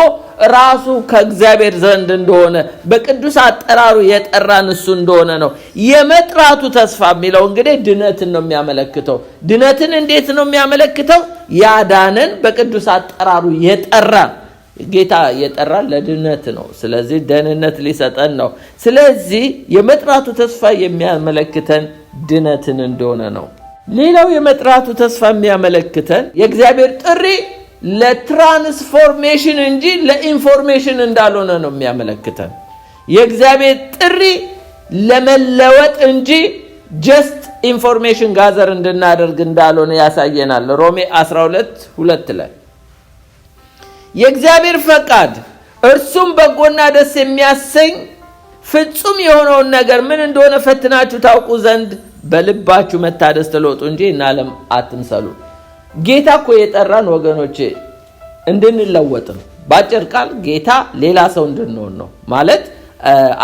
ራሱ ከእግዚአብሔር ዘንድ እንደሆነ በቅዱስ አጠራሩ የጠራን እሱ እንደሆነ ነው። የመጥራቱ ተስፋ የሚለው እንግዲህ ድነትን ነው የሚያመለክተው። ድነትን እንዴት ነው የሚያመለክተው? ያዳነን በቅዱስ አጠራሩ የጠራን። ጌታ የጠራን ለድነት ነው። ስለዚህ ደህንነት ሊሰጠን ነው። ስለዚህ የመጥራቱ ተስፋ የሚያመለክተን ድነትን እንደሆነ ነው። ሌላው የመጥራቱ ተስፋ የሚያመለክተን የእግዚአብሔር ጥሪ ለትራንስፎርሜሽን እንጂ ለኢንፎርሜሽን እንዳልሆነ ነው የሚያመለክተን። የእግዚአብሔር ጥሪ ለመለወጥ እንጂ ጀስት ኢንፎርሜሽን ጋዘር እንድናደርግ እንዳልሆነ ያሳየናል። ሮሜ 12:2 ላይ የእግዚአብሔር ፈቃድ እርሱም በጎና ደስ የሚያሰኝ ፍጹም የሆነውን ነገር ምን እንደሆነ ፈትናችሁ ታውቁ ዘንድ በልባችሁ መታደስ ተለወጡ እንጂ እናለም አትምሰሉ። ጌታ እኮ የጠራን ወገኖቼ እንድንለወጥ ነው። ባጭር ቃል ጌታ ሌላ ሰው እንድንሆን ነው ማለት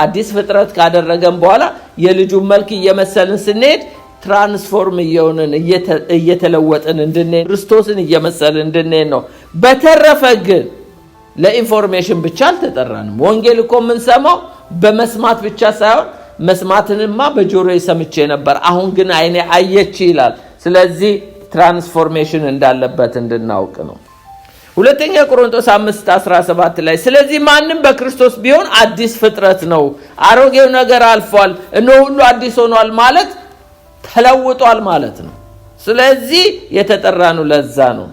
አዲስ ፍጥረት ካደረገን በኋላ የልጁን መልክ እየመሰልን ስንሄድ ትራንስፎርም እየሆንን እየተለወጥን እንድንሄድ ክርስቶስን እየመሰልን እንድንሄድ ነው። በተረፈ ግን ለኢንፎርሜሽን ብቻ አልተጠራንም። ወንጌል እኮ የምንሰማው በመስማት ብቻ ሳይሆን መስማትንማ በጆሮዬ ሰምቼ ነበር፣ አሁን ግን አይኔ አየች ይላል። ስለዚህ ትራንስፎርሜሽን እንዳለበት እንድናውቅ ነው። ሁለተኛ ቆሮንቶስ 5:17 ላይ ስለዚህ ማንም በክርስቶስ ቢሆን አዲስ ፍጥረት ነው፣ አሮጌው ነገር አልፏል፣ እነሆ ሁሉ አዲስ ሆኗል ማለት ተለውጧል ማለት ነው። ስለዚህ የተጠራኑ ለዛ ነው።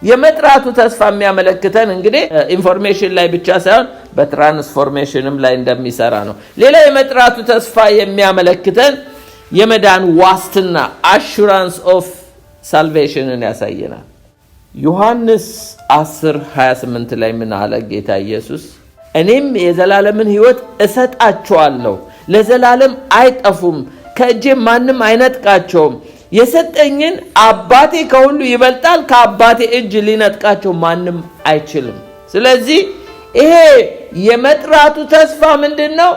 የመጥራቱ ተስፋ የሚያመለክተን እንግዲህ ኢንፎርሜሽን ላይ ብቻ ሳይሆን በትራንስፎርሜሽንም ላይ እንደሚሰራ ነው። ሌላ የመጥራቱ ተስፋ የሚያመለክተን የመዳን ዋስትና አሹራንስ ኦፍ ሳልቬሽንን ያሳየናል። ዮሐንስ 10:28 ላይ ምን አለ ጌታ ኢየሱስ? እኔም የዘላለምን ሕይወት እሰጣቸዋለሁ፣ ለዘላለም አይጠፉም፣ ከእጄ ማንም አይነጥቃቸውም። የሰጠኝን አባቴ ከሁሉ ይበልጣል፣ ከአባቴ እጅ ሊነጥቃቸው ማንም አይችልም። ስለዚህ ይሄ የመጥራቱ ተስፋ ምንድነው?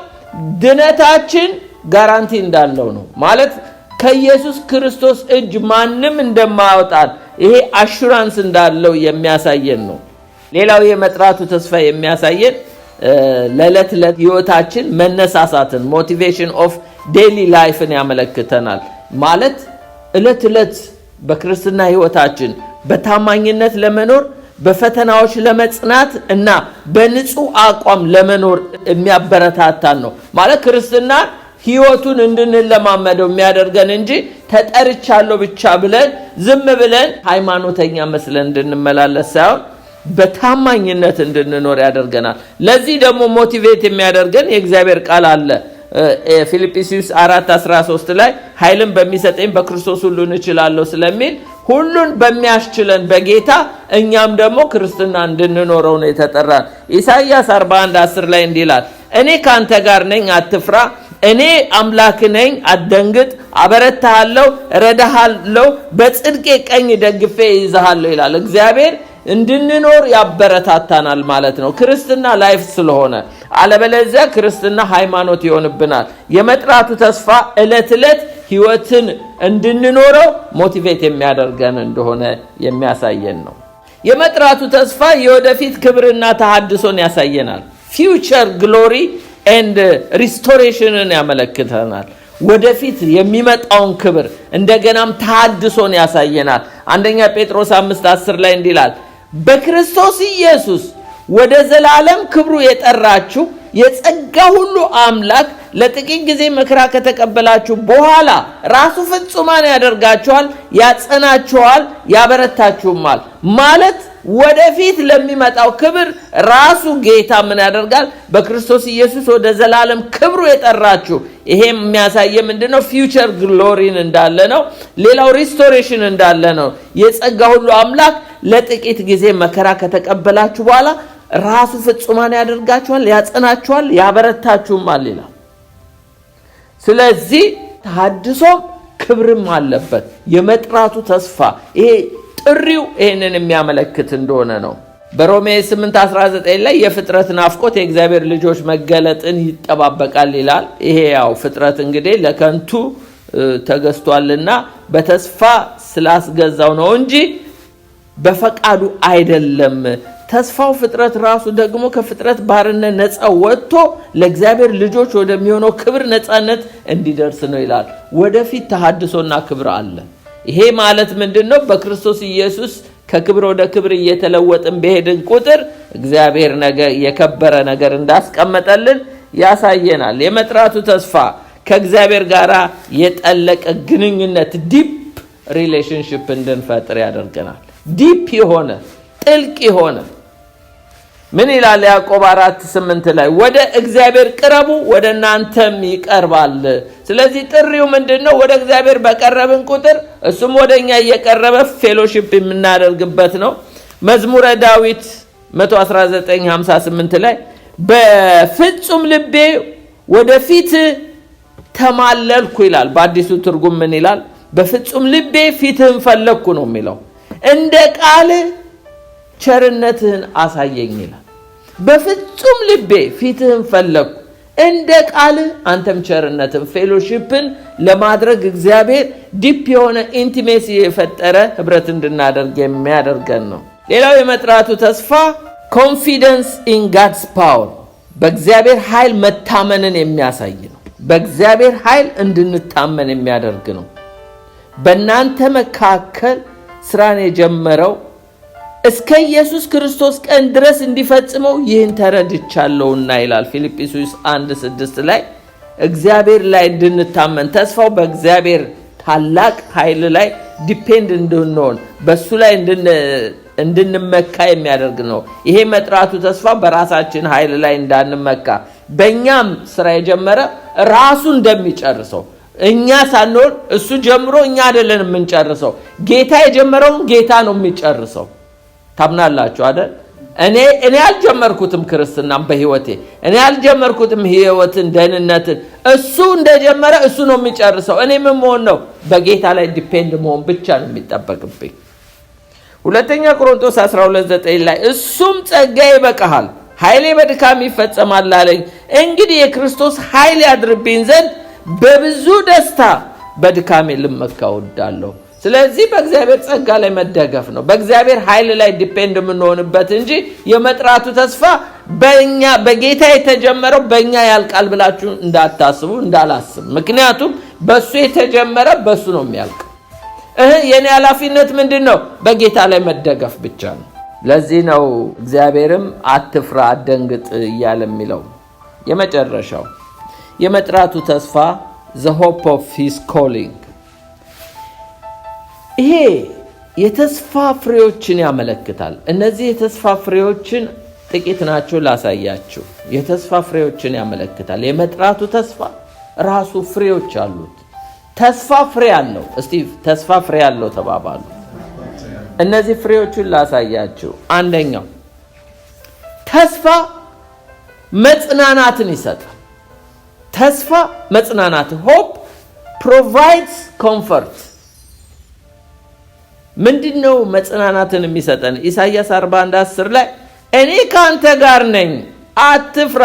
ድነታችን ጋራንቲ እንዳለው ነው። ማለት ከኢየሱስ ክርስቶስ እጅ ማንም እንደማያወጣን ይሄ አሹራንስ እንዳለው የሚያሳየን ነው። ሌላው የመጥራቱ ተስፋ የሚያሳየን ለዕለት ዕለት ህይወታችን መነሳሳትን ሞቲቬሽን ኦፍ ዴይሊ ላይፍን ያመለክተናል። ማለት ዕለት ዕለት በክርስትና ህይወታችን በታማኝነት ለመኖር በፈተናዎች ለመጽናት እና በንጹህ አቋም ለመኖር የሚያበረታታን ነው። ማለት ክርስትና ህይወቱን እንድንለማመደው የሚያደርገን እንጂ ተጠርቻለሁ ብቻ ብለን ዝም ብለን ሃይማኖተኛ መስለን እንድንመላለስ ሳይሆን በታማኝነት እንድንኖር ያደርገናል። ለዚህ ደግሞ ሞቲቬት የሚያደርገን የእግዚአብሔር ቃል አለ። ፊልጵስዩስ 4:13 ላይ ኃይልን በሚሰጠኝ በክርስቶስ ሁሉን እችላለሁ ስለሚል ሁሉን በሚያስችለን በጌታ እኛም ደግሞ ክርስትና እንድንኖረው ነው የተጠራን። ኢሳይያስ 41:10 ላይ እንዲህ ይላል፣ እኔ ካንተ ጋር ነኝ አትፍራ፣ እኔ አምላክ ነኝ አትደንግጥ፣ አበረታሃለሁ፣ እረዳሃለሁ፣ በጽድቄ ቀኝ ደግፌ ይይዝሃለሁ ይላል። እግዚአብሔር እንድንኖር ያበረታታናል ማለት ነው፣ ክርስትና ላይፍ ስለሆነ። አለበለዚያ ክርስትና ሃይማኖት ይሆንብናል። የመጥራቱ ተስፋ ዕለት ዕለት ህይወትን እንድንኖረው ሞቲቬት የሚያደርገን እንደሆነ የሚያሳየን ነው። የመጥራቱ ተስፋ የወደፊት ክብርና ተሐድሶን ያሳየናል። ፊውቸር ግሎሪ ኤንድ ሪስቶሬሽንን ያመለክተናል። ወደፊት የሚመጣውን ክብር እንደገናም ተሐድሶን ያሳየናል። አንደኛ ጴጥሮስ 5:10 ላይ እንዲላል በክርስቶስ ኢየሱስ ወደ ዘላለም ክብሩ የጠራችሁ የጸጋ ሁሉ አምላክ ለጥቂት ጊዜ መከራ ከተቀበላችሁ በኋላ ራሱ ፍጹማን ያደርጋችኋል፣ ያጸናችኋል፣ ያበረታችሁማል። ማለት ወደፊት ለሚመጣው ክብር ራሱ ጌታ ምን ያደርጋል? በክርስቶስ ኢየሱስ ወደ ዘላለም ክብሩ የጠራችሁ። ይሄም የሚያሳየ ምንድነው? ፊውቸር ግሎሪን እንዳለ ነው። ሌላው ሪስቶሬሽን እንዳለ ነው። የጸጋ ሁሉ አምላክ ለጥቂት ጊዜ መከራ ከተቀበላችሁ በኋላ ራሱ ፍጹማን ያደርጋችኋል፣ ያጸናችኋል፣ ያበረታችሁማል ይላል። ስለዚህ ተሐድሶም ክብርም አለበት። የመጥራቱ ተስፋ ይሄ ጥሪው ይሄንን የሚያመለክት እንደሆነ ነው። በሮሜ 8:19 ላይ የፍጥረት ናፍቆት የእግዚአብሔር ልጆች መገለጥን ይጠባበቃል ይላል። ይሄ ያው ፍጥረት እንግዲህ ለከንቱ ተገዝቷልና በተስፋ ስላስገዛው ነው እንጂ በፈቃዱ አይደለም። ተስፋው ፍጥረት ራሱ ደግሞ ከፍጥረት ባርነት ነፃ ወጥቶ ለእግዚአብሔር ልጆች ወደሚሆነው ክብር ነፃነት እንዲደርስ ነው ይላል። ወደፊት ተሐድሶና ክብር አለ። ይሄ ማለት ምንድነው? በክርስቶስ ኢየሱስ ከክብር ወደ ክብር እየተለወጥን በሄድን ቁጥር እግዚአብሔር ነገር የከበረ ነገር እንዳስቀመጠልን ያሳየናል። የመጥራቱ ተስፋ ከእግዚአብሔር ጋር የጠለቀ ግንኙነት ዲፕ ሪሌሽንሺፕ እንድንፈጥር ያደርገናል። ዲፕ የሆነ ጥልቅ የሆነ ምን ይላል ያዕቆብ 4:8 ላይ ወደ እግዚአብሔር ቅረቡ ወደ እናንተም ይቀርባል። ስለዚህ ጥሪው ምንድነው? ወደ እግዚአብሔር በቀረብን ቁጥር እሱም ወደኛ እየቀረበ ፌሎሺፕ የምናደርግበት ነው። መዝሙረ ዳዊት 119:58 ላይ በፍጹም ልቤ ወደፊት ተማለልኩ ይላል። በአዲሱ ትርጉም ምን ይላል? በፍጹም ልቤ ፊትህን ፈለግኩ ነው የሚለው። እንደ ቃል ቸርነትህን አሳየኝ ይላል። በፍጹም ልቤ ፊትህን ፈለግኩ፣ እንደ ቃል አንተም ቸርነትን ፌሎሺፕን ለማድረግ እግዚአብሔር ዲፕ የሆነ ኢንቲሜሲ የፈጠረ ህብረት እንድናደርግ የሚያደርገን ነው። ሌላው የመጥራቱ ተስፋ ኮንፊደንስ ኢን ጋድስ ፓወር፣ በእግዚአብሔር ኃይል መታመንን የሚያሳይ ነው። በእግዚአብሔር ኃይል እንድንታመን የሚያደርግ ነው። በእናንተ መካከል ስራን የጀመረው እስከ ኢየሱስ ክርስቶስ ቀን ድረስ እንዲፈጽመው ይህን ተረድቻለሁና ይላል። ፊልጵስዩስ 1:6 ላይ እግዚአብሔር ላይ እንድንታመን ተስፋው በእግዚአብሔር ታላቅ ኃይል ላይ ዲፔንድ እንድንሆን በሱ ላይ እንድንመካ የሚያደርግ ነው። ይሄ መጥራቱ ተስፋ በራሳችን ኃይል ላይ እንዳንመካ በእኛም ስራ የጀመረ ራሱ እንደሚጨርሰው እኛ ሳንሆን እሱ ጀምሮ እኛ አይደለን የምንጨርሰው። ጌታ የጀመረውን ጌታ ነው የሚጨርሰው። ታምናላችሁ አይደል? እኔ አልጀመርኩትም ክርስትናም በህይወቴ እኔ አልጀመርኩትም ህይወትን ደህንነትን እሱ እንደጀመረ እሱ ነው የሚጨርሰው። እኔ ምን መሆን ነው? በጌታ ላይ ዲፔንድ መሆን ብቻ ነው የሚጠበቅብኝ። ሁለተኛ ቆሮንቶስ 12:9 ላይ እሱም ጸጋዬ ይበቃሃል፣ ኃይሌ በድካም ይፈጸማል አለኝ። እንግዲህ የክርስቶስ ኃይል ያድርብኝ ዘንድ በብዙ ደስታ በድካሜ ልመካ እወዳለሁ። ስለዚህ በእግዚአብሔር ጸጋ ላይ መደገፍ ነው። በእግዚአብሔር ኃይል ላይ ዲፔንድ የምንሆንበት እንጂ የመጥራቱ ተስፋ በጌታ የተጀመረው በእኛ ያልቃል ብላችሁ እንዳታስቡ እንዳላስብ። ምክንያቱም በሱ የተጀመረ በሱ ነው የሚያልቅ። የኔ ኃላፊነት ምንድነው? በጌታ ላይ መደገፍ ብቻ ነው። ለዚህ ነው እግዚአብሔርም አትፍራ አትደንግጥ እያለ የሚለው። የመጨረሻው የመጥራቱ ተስፋ the hope of his calling፣ ይሄ የተስፋ ፍሬዎችን ያመለክታል። እነዚህ የተስፋ ፍሬዎችን ጥቂት ናቸው ላሳያችሁ። የተስፋ ፍሬዎችን ያመለክታል። የመጥራቱ ተስፋ ራሱ ፍሬዎች አሉት። ተስፋ ፍሬ አለው። እስቲ ተስፋ ፍሬ አለው ተባባሉ። እነዚህ ፍሬዎችን ላሳያችሁ። አንደኛው ተስፋ መጽናናትን ይሰጣል። ተስፋ መጽናናት hope provides comfort። ምንድነው መጽናናትን የሚሰጠን? ኢሳይያስ 41:10 ላይ እኔ ካንተ ጋር ነኝ አትፍራ፣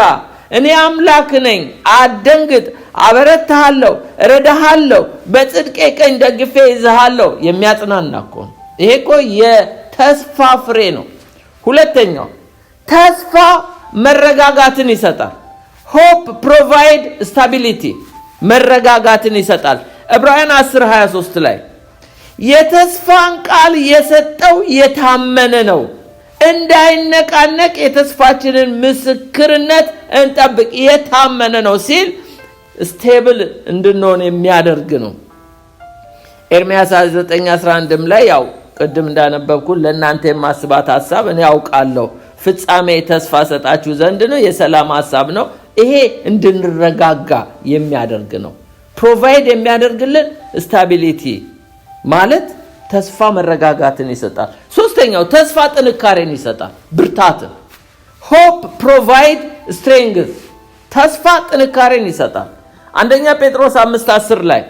እኔ አምላክ ነኝ አትደንግጥ፣ አበረታሃለሁ፣ እረዳሃለሁ፣ በጽድቄ ቀኝ ደግፌ ይዘሃለሁ። የሚያጽናና እኮ ነው። ይሄ እኮ የተስፋ ፍሬ ነው። ሁለተኛው ተስፋ መረጋጋትን ይሰጣል። hope provide stability። መረጋጋትን ይሰጣል። ዕብራውያን 10:23 ላይ የተስፋን ቃል የሰጠው የታመነ ነው፣ እንዳይነቃነቅ የተስፋችንን ምስክርነት እንጠብቅ። የታመነ ነው ሲል ስቴብል እንድንሆን የሚያደርግ ነው። ኤርምያስ 9:11 ላይ ያው ቅድም እንዳነበብኩ ለእናንተ የማስባት ሐሳብ እኔ ያውቃለሁ፣ ፍጻሜ ተስፋ ሰጣችሁ ዘንድ ነው፣ የሰላም ሐሳብ ነው። ይሄ እንድንረጋጋ የሚያደርግ ነው። ፕሮቫይድ የሚያደርግልን ስታቢሊቲ ማለት ተስፋ መረጋጋትን ይሰጣል። ሶስተኛው ተስፋ ጥንካሬን ይሰጣል፣ ብርታትን። ሆፕ ፕሮቫይድ ስትሬንግዝ፣ ተስፋ ጥንካሬን ይሰጣል። አንደኛ ጴጥሮስ 5:10 ላይ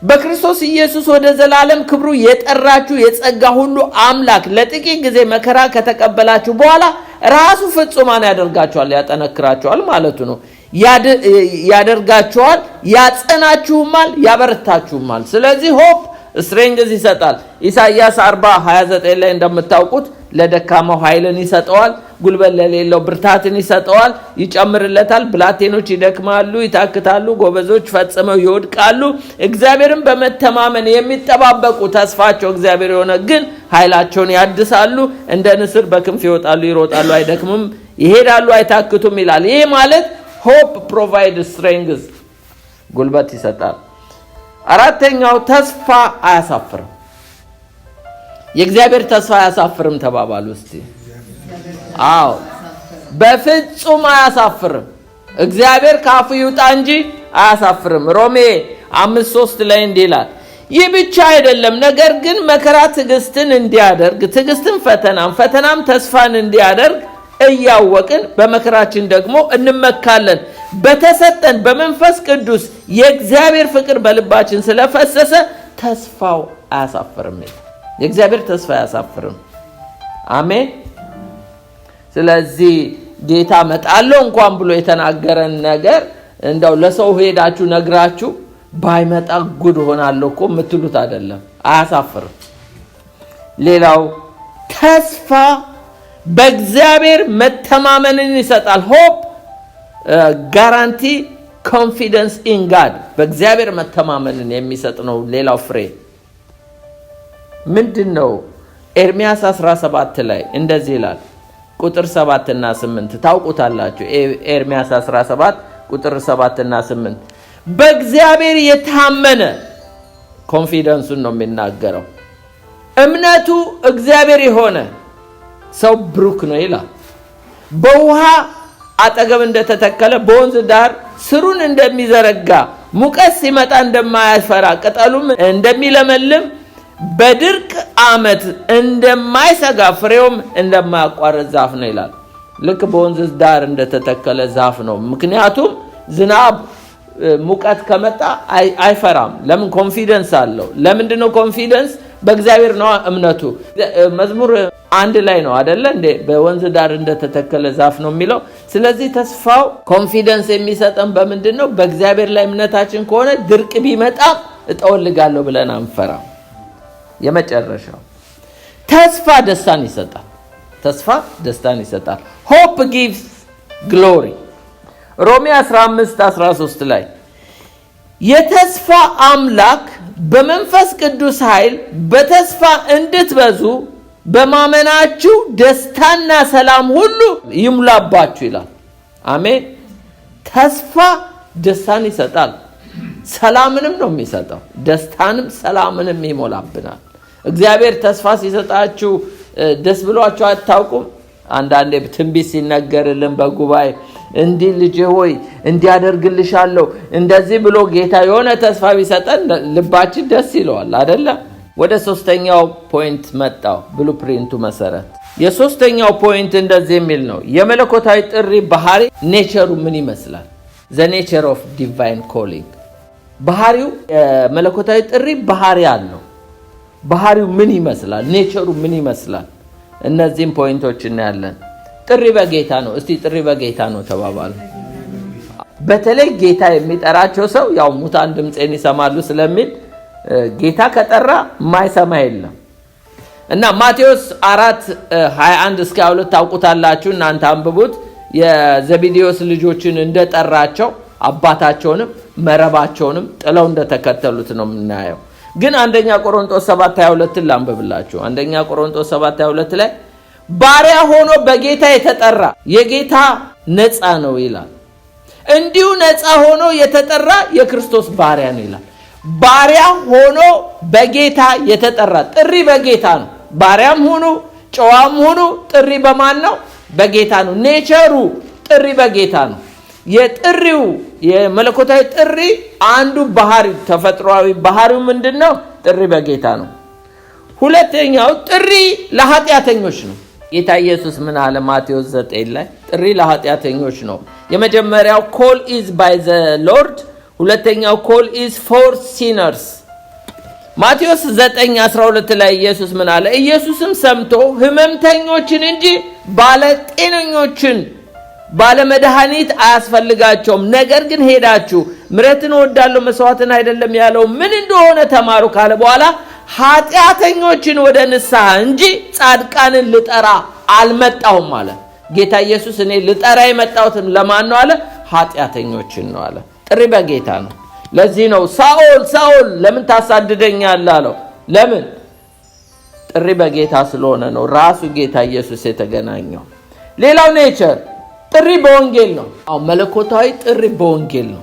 በክርስቶስ ኢየሱስ ወደ ዘላለም ክብሩ የጠራችሁ የጸጋ ሁሉ አምላክ ለጥቂት ጊዜ መከራ ከተቀበላችሁ በኋላ ራሱ ፍጹማን ያደርጋችኋል፣ ያጠነክራችኋል ማለቱ ነው። ያደርጋችኋል፣ ያጸናችሁማል፣ ያበረታችሁማል። ስለዚህ ሆፕ ስትሬንግዝ ይሰጣል። ኢሳይያስ 40:29 ላይ እንደምታውቁት ለደካማው ኃይልን ይሰጠዋል፣ ጉልበት ለሌለው ብርታትን ይሰጠዋል፣ ይጨምርለታል። ብላቴኖች ይደክማሉ፣ ይታክታሉ፣ ጎበዞች ፈጽመው ይወድቃሉ። እግዚአብሔርን በመተማመን የሚጠባበቁ ተስፋቸው እግዚአብሔር የሆነ ግን ኃይላቸውን ያድሳሉ፣ እንደ ንስር በክንፍ ይወጣሉ፣ ይሮጣሉ፣ አይደክሙም፣ ይሄዳሉ፣ አይታክቱም ይላል። ይህ ማለት ሆፕ ፕሮቫይድ ስትሬንግዝ፣ ጉልበት ይሰጣል። አራተኛው ተስፋ አያሳፍርም። የእግዚአብሔር ተስፋ አያሳፍርም ተባባሉ እስቲ። አዎ በፍጹም አያሳፍርም። እግዚአብሔር ካፉ ይውጣ እንጂ አያሳፍርም። ሮሜ 5:3 ላይ እንዲህ ይላል፣ ይህ ብቻ አይደለም፣ ነገር ግን መከራ ትዕግስትን እንዲያደርግ፣ ትዕግስትን ፈተናም፣ ፈተናም ተስፋን እንዲያደርግ እያወቅን በመከራችን ደግሞ እንመካለን። በተሰጠን በመንፈስ ቅዱስ የእግዚአብሔር ፍቅር በልባችን ስለፈሰሰ ተስፋው አያሳፍርም። የእግዚአብሔር ተስፋ አያሳፍርም። አሜን። ስለዚህ ጌታ መጣለው እንኳን ብሎ የተናገረን ነገር እንደው ለሰው ሄዳችሁ ነግራችሁ ባይመጣ ጉድ ሆናለሁ እኮ የምትሉት አይደለም። አያሳፍርም። ሌላው ተስፋ በእግዚአብሔር መተማመንን ይሰጣል። ሆፕ ጋራንቲ ኮንፊደንስ ኢን ጋድ፣ በእግዚአብሔር መተማመንን የሚሰጥ ነው። ሌላው ፍሬ ምንድነው? ኤርምያስ 17 ላይ እንደዚህ ይላል፣ ቁጥር 7 እና 8 ታውቁታላችሁ። ኤርምያስ 17 ቁጥር 7 እና 8 በእግዚአብሔር የታመነ ኮንፊደንሱን ነው የሚናገረው። እምነቱ እግዚአብሔር የሆነ ሰው ብሩክ ነው ይላል። በውሃ አጠገብ እንደተተከለ በወንዝ ዳር ስሩን እንደሚዘረጋ፣ ሙቀት ሲመጣ እንደማያፈራ፣ ቅጠሉም እንደሚለመልም፣ በድርቅ ዓመት እንደማይሰጋ፣ ፍሬውም እንደማያቋርጥ ዛፍ ነው ይላል። ልክ በወንዝ ዳር እንደተተከለ ዛፍ ነው። ምክንያቱም ዝናብ ሙቀት ከመጣ አይፈራም። ለምን? ኮንፊደንስ አለው። ለምንድነው ኮንፊደንስ? በእግዚአብሔር ነው እምነቱ። መዝሙር 1 ላይ ነው አይደለ እንዴ? በወንዝ ዳር እንደተተከለ ዛፍ ነው የሚለው። ስለዚህ ተስፋው ኮንፊደንስ የሚሰጠን በምንድነው? በእግዚአብሔር ላይ እምነታችን ከሆነ ድርቅ ቢመጣ እጠወልጋለሁ ብለን አንፈራም። የመጨረሻው ተስፋ ደስታን ይሰጣል። ተስፋ ደስታን ይሰጣል። hope gives glory። ሮሜ 15:13 ላይ የተስፋ አምላክ በመንፈስ ቅዱስ ኃይል በተስፋ እንድትበዙ በማመናችሁ ደስታና ሰላም ሁሉ ይሙላባችሁ ይላል። አሜን። ተስፋ ደስታን ይሰጣል፣ ሰላምንም ነው የሚሰጠው። ደስታንም ሰላምንም ይሞላብናል። እግዚአብሔር ተስፋ ሲሰጣችሁ ደስ ብሏችሁ አታውቁም? አንዳንዴ ትንቢት ሲነገርልን በጉባኤ እንዲህ ልጅ ሆይ እንዲያደርግልሻለሁ እንደዚህ ብሎ ጌታ የሆነ ተስፋ ቢሰጠን ልባችን ደስ ይለዋል አይደለ? ወደ ሶስተኛው ፖይንት መጣው። ብሉፕሪንቱ መሰረት የሶስተኛው ፖይንት እንደዚህ የሚል ነው። የመለኮታዊ ጥሪ ባህሪ ኔቸሩ ምን ይመስላል? the nature of divine calling። ባህሪው የመለኮታዊ ጥሪ ባህሪ አለው። ባህሪው ምን ይመስላል? ኔቸሩ ምን ይመስላል? እነዚህን ፖይንቶች እናያለን። ጥሪ በጌታ ነው። እስቲ ጥሪ በጌታ ነው ተባባሉ። በተለይ ጌታ የሚጠራቸው ሰው ያው ሙታን ድምጼን ይሰማሉ ስለሚል ጌታ ከጠራ ማይሰማ የለም እና ማቴዎስ 4:21 እስከ 22 ታውቁታላችሁ። እናንተ አንብቡት። የዘብዴዎስ ልጆችን እንደጠራቸው አባታቸውንም መረባቸውንም ጥለው እንደተከተሉት ነው የምናየው። ግን አንደኛ ቆሮንቶስ 7:22 ላንብብላችሁ። አንደኛ ቆሮንቶስ 7:22 ላይ ባሪያ ሆኖ በጌታ የተጠራ የጌታ ነፃ ነው ይላል። እንዲሁ ነፃ ሆኖ የተጠራ የክርስቶስ ባሪያ ነው ይላል። ባሪያ ሆኖ በጌታ የተጠራ ጥሪ በጌታ ነው። ባሪያም ሆኖ ጨዋም ሆኖ ጥሪ በማን ነው? በጌታ ነው። ኔቸሩ ጥሪ በጌታ ነው። የጥሪው የመለኮታዊ ጥሪ አንዱ ባህሪ ተፈጥሯዊ ባህሪው ምንድነው? ጥሪ በጌታ ነው። ሁለተኛው ጥሪ ለኃጢአተኞች ነው። ጌታ ኢየሱስ ምን አለ? ማቴዎስ 9 ላይ ጥሪ ለኃጢአተኞች ነው። የመጀመሪያው call is by the Lord፣ ሁለተኛው call is for sinners። ማቴዎስ 9:12 ላይ ኢየሱስ ምን አለ? ኢየሱስም ሰምቶ ህመምተኞችን እንጂ ባለጤነኞችን ባለመድኃኒት አያስፈልጋቸውም፣ ነገር ግን ሄዳችሁ ምሕረትን እወዳለሁ መስዋዕትን አይደለም ያለው ምን እንደሆነ ተማሩ ካለ በኋላ ኃጢአተኞችን ወደ ንስሐ እንጂ ጻድቃንን ልጠራ አልመጣሁም አለ። ጌታ ኢየሱስ እኔ ልጠራ የመጣሁት ለማን ነው አለ? ኃጢአተኞችን ነው አለ። ጥሪ በጌታ ነው። ለዚህ ነው ሳኦል ሳኦል ለምን ታሳድደኛለህ አለው። ለምን? ጥሪ በጌታ ስለሆነ ነው። ራሱ ጌታ ኢየሱስ የተገናኘው። ሌላው ኔቸር ጥሪ በወንጌል ነው። መለኮታዊ ጥሪ በወንጌል ነው።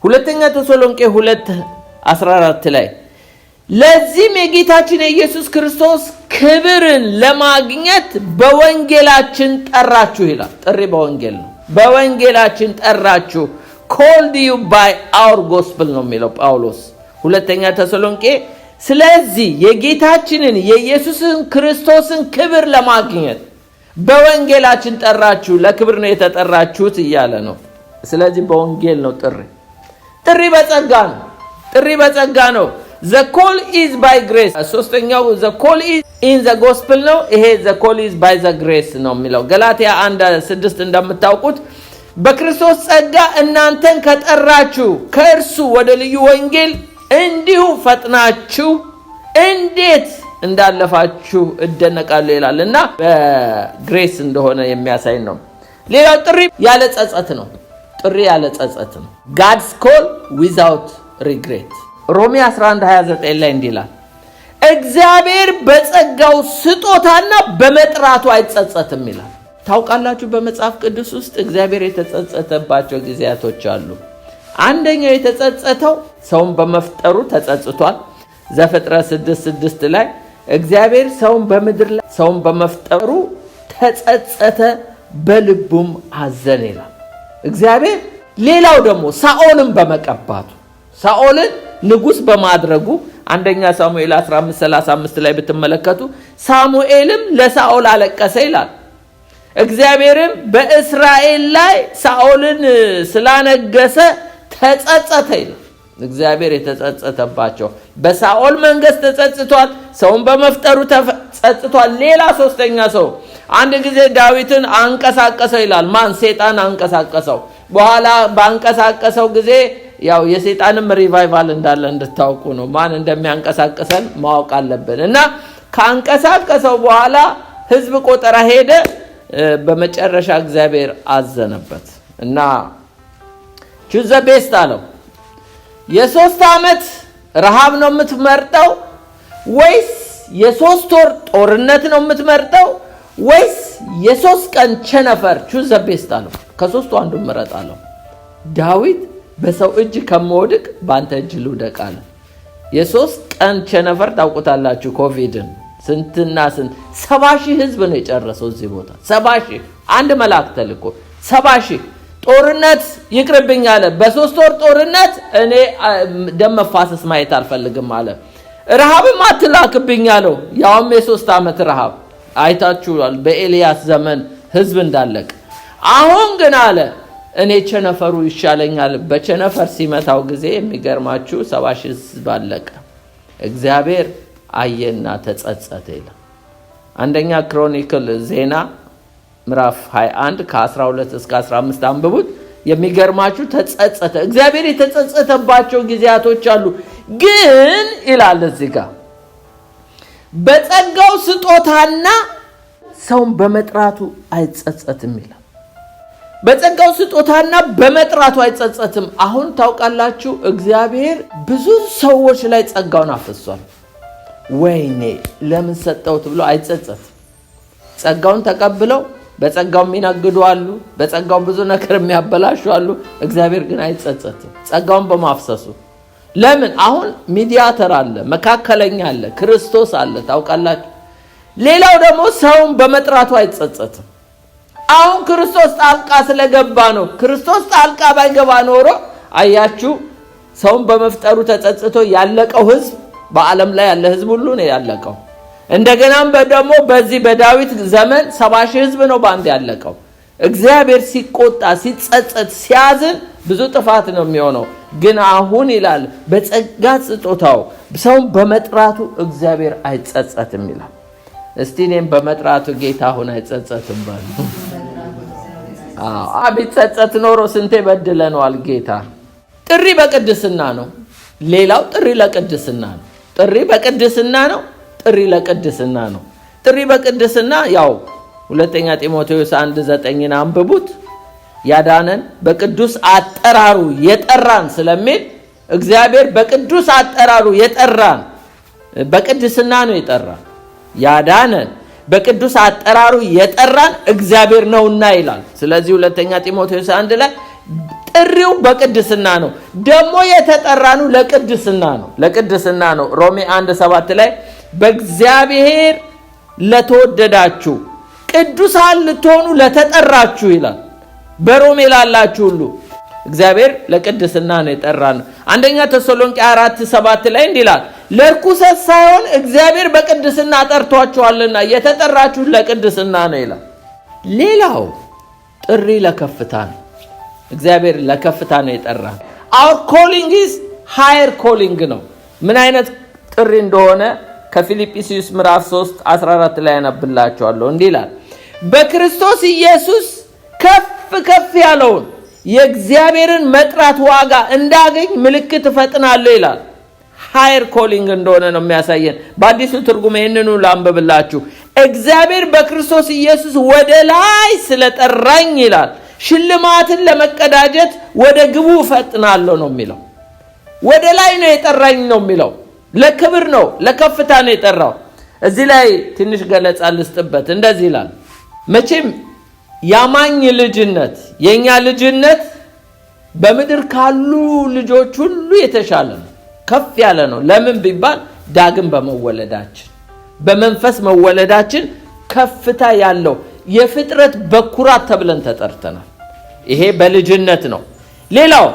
ሁለተኛ ተሰሎንቄ 2:14 ላይ ለዚህም የጌታችን የኢየሱስ ክርስቶስ ክብርን ለማግኘት በወንጌላችን ጠራችሁ ይላል። ጥሪ በወንጌል ነው። በወንጌላችን ጠራችሁ called you by our gospel ነው የሚለው ጳውሎስ ሁለተኛ ተሰሎንቄ። ስለዚህ የጌታችንን የኢየሱስን ክርስቶስን ክብር ለማግኘት በወንጌላችን ጠራችሁ፣ ለክብር ነው የተጠራችሁት እያለ ነው። ስለዚህ በወንጌል ነው ጥሪ በጸጋ ነው። ጥሪ በጸጋ ነው። the call is by grace። ሶስተኛው the call is in the gospel ነው። ይሄ the call is by the grace ነው የሚለው ገላትያ 1:6 እንደምታውቁት በክርስቶስ ጸጋ እናንተን ከጠራችሁ ከእርሱ ወደ ልዩ ወንጌል እንዲሁ ፈጥናችሁ እንዴት እንዳለፋችሁ እደነቃለሁ ይላልና በግሬስ እንደሆነ የሚያሳይ ነው። ሌላው ጥሪ ያለ ጸጸት ነው። ጥሪ ያለ ጸጸት ነው። God's call without regret። ሮሜ 11:29 ላይ እንዲላል እግዚአብሔር በጸጋው ስጦታና በመጥራቱ አይጸጸትም ይላል። ታውቃላችሁ በመጽሐፍ ቅዱስ ውስጥ እግዚአብሔር የተጸጸተባቸው ጊዜያቶች አሉ። አንደኛው የተጸጸተው ሰውን በመፍጠሩ ተጸጽቷል። ዘፍጥረት 6:6 ላይ እግዚአብሔር ሰውን በምድር ላይ ሰውን በመፍጠሩ ተጸጸተ በልቡም አዘነ ይላል እግዚአብሔር። ሌላው ደግሞ ሳኦልን በመቀባቱ ሳኦልን ንጉስ በማድረጉ አንደኛ ሳሙኤል 15:35 ላይ ብትመለከቱ ሳሙኤልም ለሳኦል አለቀሰ ይላል። እግዚአብሔርም በእስራኤል ላይ ሳኦልን ስላነገሰ ተጸጸተ ይላል። እግዚአብሔር የተጸጸተባቸው በሳኦል መንገስ ተጸጽቷል። ሰውን በመፍጠሩ ተጸጽቷል። ሌላ ሶስተኛ ሰው አንድ ጊዜ ዳዊትን አንቀሳቀሰው ይላል። ማን? ሰይጣን አንቀሳቀሰው። በኋላ ባንቀሳቀሰው ጊዜ ያው የሰይጣንም ሪቫይቫል እንዳለ እንድታውቁ ነው። ማን እንደሚያንቀሳቀሰን ማወቅ አለብን። እና ካንቀሳቀሰው በኋላ ህዝብ ቆጠራ ሄደ። በመጨረሻ እግዚአብሔር አዘነበት እና ቹዝ ዘ ቤስት አለው። የ3 ዓመት ረሃብ ነው የምትመርጠው ወይስ የ3 ወር ጦርነት ነው የምትመርጠው ወይስ የ3 ቀን ቸነፈር? ቹዝ ዘ ቤስት አለው። ከሶስቱ አንዱ ምረጥ አለው። ዳዊት በሰው እጅ ከመወድቅ ባንተ እጅ ልውደቅ አለ። የ3 ቀን ቸነፈር ታውቁታላችሁ። ኮቪድን ስንትና ስንት 70,000 ህዝብ ነው የጨረሰው እዚህ ቦታ 70,000 አንድ መልአክ ተልኮ 70,000 ጦርነት ይቅርብኝ አለ። በ3 ወር ጦርነት እኔ ደም መፋሰስ ማየት አልፈልግም አለ። ረሃብም አትላክብኝ አለው። ያውም የ3 ዓመት ረሃብ አይታችኋል በኤልያስ ዘመን ህዝብ እንዳለቀ። አሁን ግን አለ እኔ ቸነፈሩ ይሻለኛል። በቸነፈር ሲመታው ጊዜ የሚገርማችሁ 70,000 ህዝብ አለቀ። እግዚአብሔር አየና ተጸጸተ ይላል። አንደኛ ክሮኒክል ዜና ምዕራፍ 21 ከ12 እስከ 15 አንብቡት። የሚገርማችሁ ተጸጸተ። እግዚአብሔር የተጸጸተባቸው ጊዜያቶች አሉ። ግን ይላል እዚህ ጋር በጸጋው ስጦታና ሰውን በመጥራቱ አይጸጸትም ይላል። በጸጋው ስጦታና በመጥራቱ አይጸጸትም። አሁን ታውቃላችሁ እግዚአብሔር ብዙ ሰዎች ላይ ጸጋውን አፍሷል። ወይኔ ለምን ሰጠውት ብሎ አይጸጸት። ጸጋውን ተቀብለው በጸጋው የሚናገዱ አሉ፣ በጸጋው ብዙ ነገር የሚያበላሹ አሉ። እግዚአብሔር ግን አይጸጸትም ጸጋውን በማፍሰሱ። ለምን? አሁን ሚዲያተር አለ፣ መካከለኛ አለ፣ ክርስቶስ አለ። ታውቃላችሁ። ሌላው ደግሞ ሰውን በመጥራቱ አይጸጸትም። አሁን ክርስቶስ ጣልቃ ስለገባ ነው። ክርስቶስ ጣልቃ ባይገባ ኖሮ አያችሁ ሰውን በመፍጠሩ ተጸጽቶ ያለቀው ህዝብ በዓለም ላይ ያለ ህዝብ ሁሉ ነው ያለቀው። እንደገናም ደግሞ በዚህ በዳዊት ዘመን 70,000 ህዝብ ነው ባንድ ያለቀው። እግዚአብሔር ሲቆጣ ሲጸጸት ሲያዝን ብዙ ጥፋት ነው የሚሆነው። ግን አሁን ይላል በጸጋ ስጦታው ሰውን በመጥራቱ እግዚአብሔር አይጸጸትም ይላል። እስቲ እኔም በመጥራቱ ጌታ አሁን አይጸጸትም ባሉ ቢጸጸት ኖሮ ስንቴ በድለነዋል። ጌታ ጥሪ በቅድስና ነው። ሌላው ጥሪ ለቅድስና ነው። ጥሪ በቅድስና ነው። ጥሪ ለቅድስና ነው። ጥሪ በቅድስና ያው ሁለተኛ ጢሞቴዎስ 1:9 አንብቡት። ያዳነን በቅዱስ አጠራሩ የጠራን ስለሚል እግዚአብሔር በቅዱስ አጠራሩ የጠራን በቅድስና ነው የጠራን። ያዳነን በቅዱስ አጠራሩ የጠራን እግዚአብሔር ነውና ይላል። ስለዚህ ሁለተኛ ጢሞቴዎስ 1 ላይ ጥሪው በቅድስና ነው። ደግሞ የተጠራኑ ለቅድስና ነው። ለቅድስና ነው። ሮሜ 1:7 ላይ በእግዚአብሔር ለተወደዳችሁ ቅዱሳን ልትሆኑ ለተጠራችሁ ይላል። በሮሜ ላላችሁ ሁሉ እግዚአብሔር ለቅድስና ነው የጠራን። አንደኛ ተሰሎንቄ 4:7 ላይ እንዲላል ለርኩሰት ሳይሆን እግዚአብሔር በቅድስና ጠርቷችኋልና የተጠራችሁ ለቅድስና ነው ይላል። ሌላው ጥሪ ለከፍታ ነው። እግዚአብሔር ለከፍታ ነው የጠራን። our calling is higher calling ነው። ምን አይነት ጥሪ እንደሆነ ከፊልጵስዩስ ምዕራፍ 3:14 ላይ ያነብላችኋለሁ። እንዲህ ይላል በክርስቶስ ኢየሱስ ከፍ ያለውን የእግዚአብሔርን መጥራት ዋጋ እንዳገኝ ምልክት እፈጥናለሁ ይላል። ሃየር ኮሊንግ እንደሆነ ነው የሚያሳየን። በአዲሱ ትርጉም ይህንኑ ላንብብላችሁ። እግዚአብሔር በክርስቶስ ኢየሱስ ወደ ላይ ስለጠራኝ ይላል ሽልማትን ለመቀዳጀት ወደ ግቡ እፈጥናለሁ ነው የሚለው። ወደ ላይ ነው የጠራኝ ነው የሚለው። ለክብር ነው ለከፍታ ነው የጠራው። እዚህ ላይ ትንሽ ገለጻ ልስጥበት። እንደዚህ ይላል መቼም ያማኝ ልጅነት የኛ ልጅነት በምድር ካሉ ልጆች ሁሉ የተሻለ ነው፣ ከፍ ያለ ነው። ለምን ቢባል ዳግም በመወለዳችን በመንፈስ መወለዳችን ከፍታ ያለው የፍጥረት በኩራት ተብለን ተጠርተናል። ይሄ በልጅነት ነው። ሌላው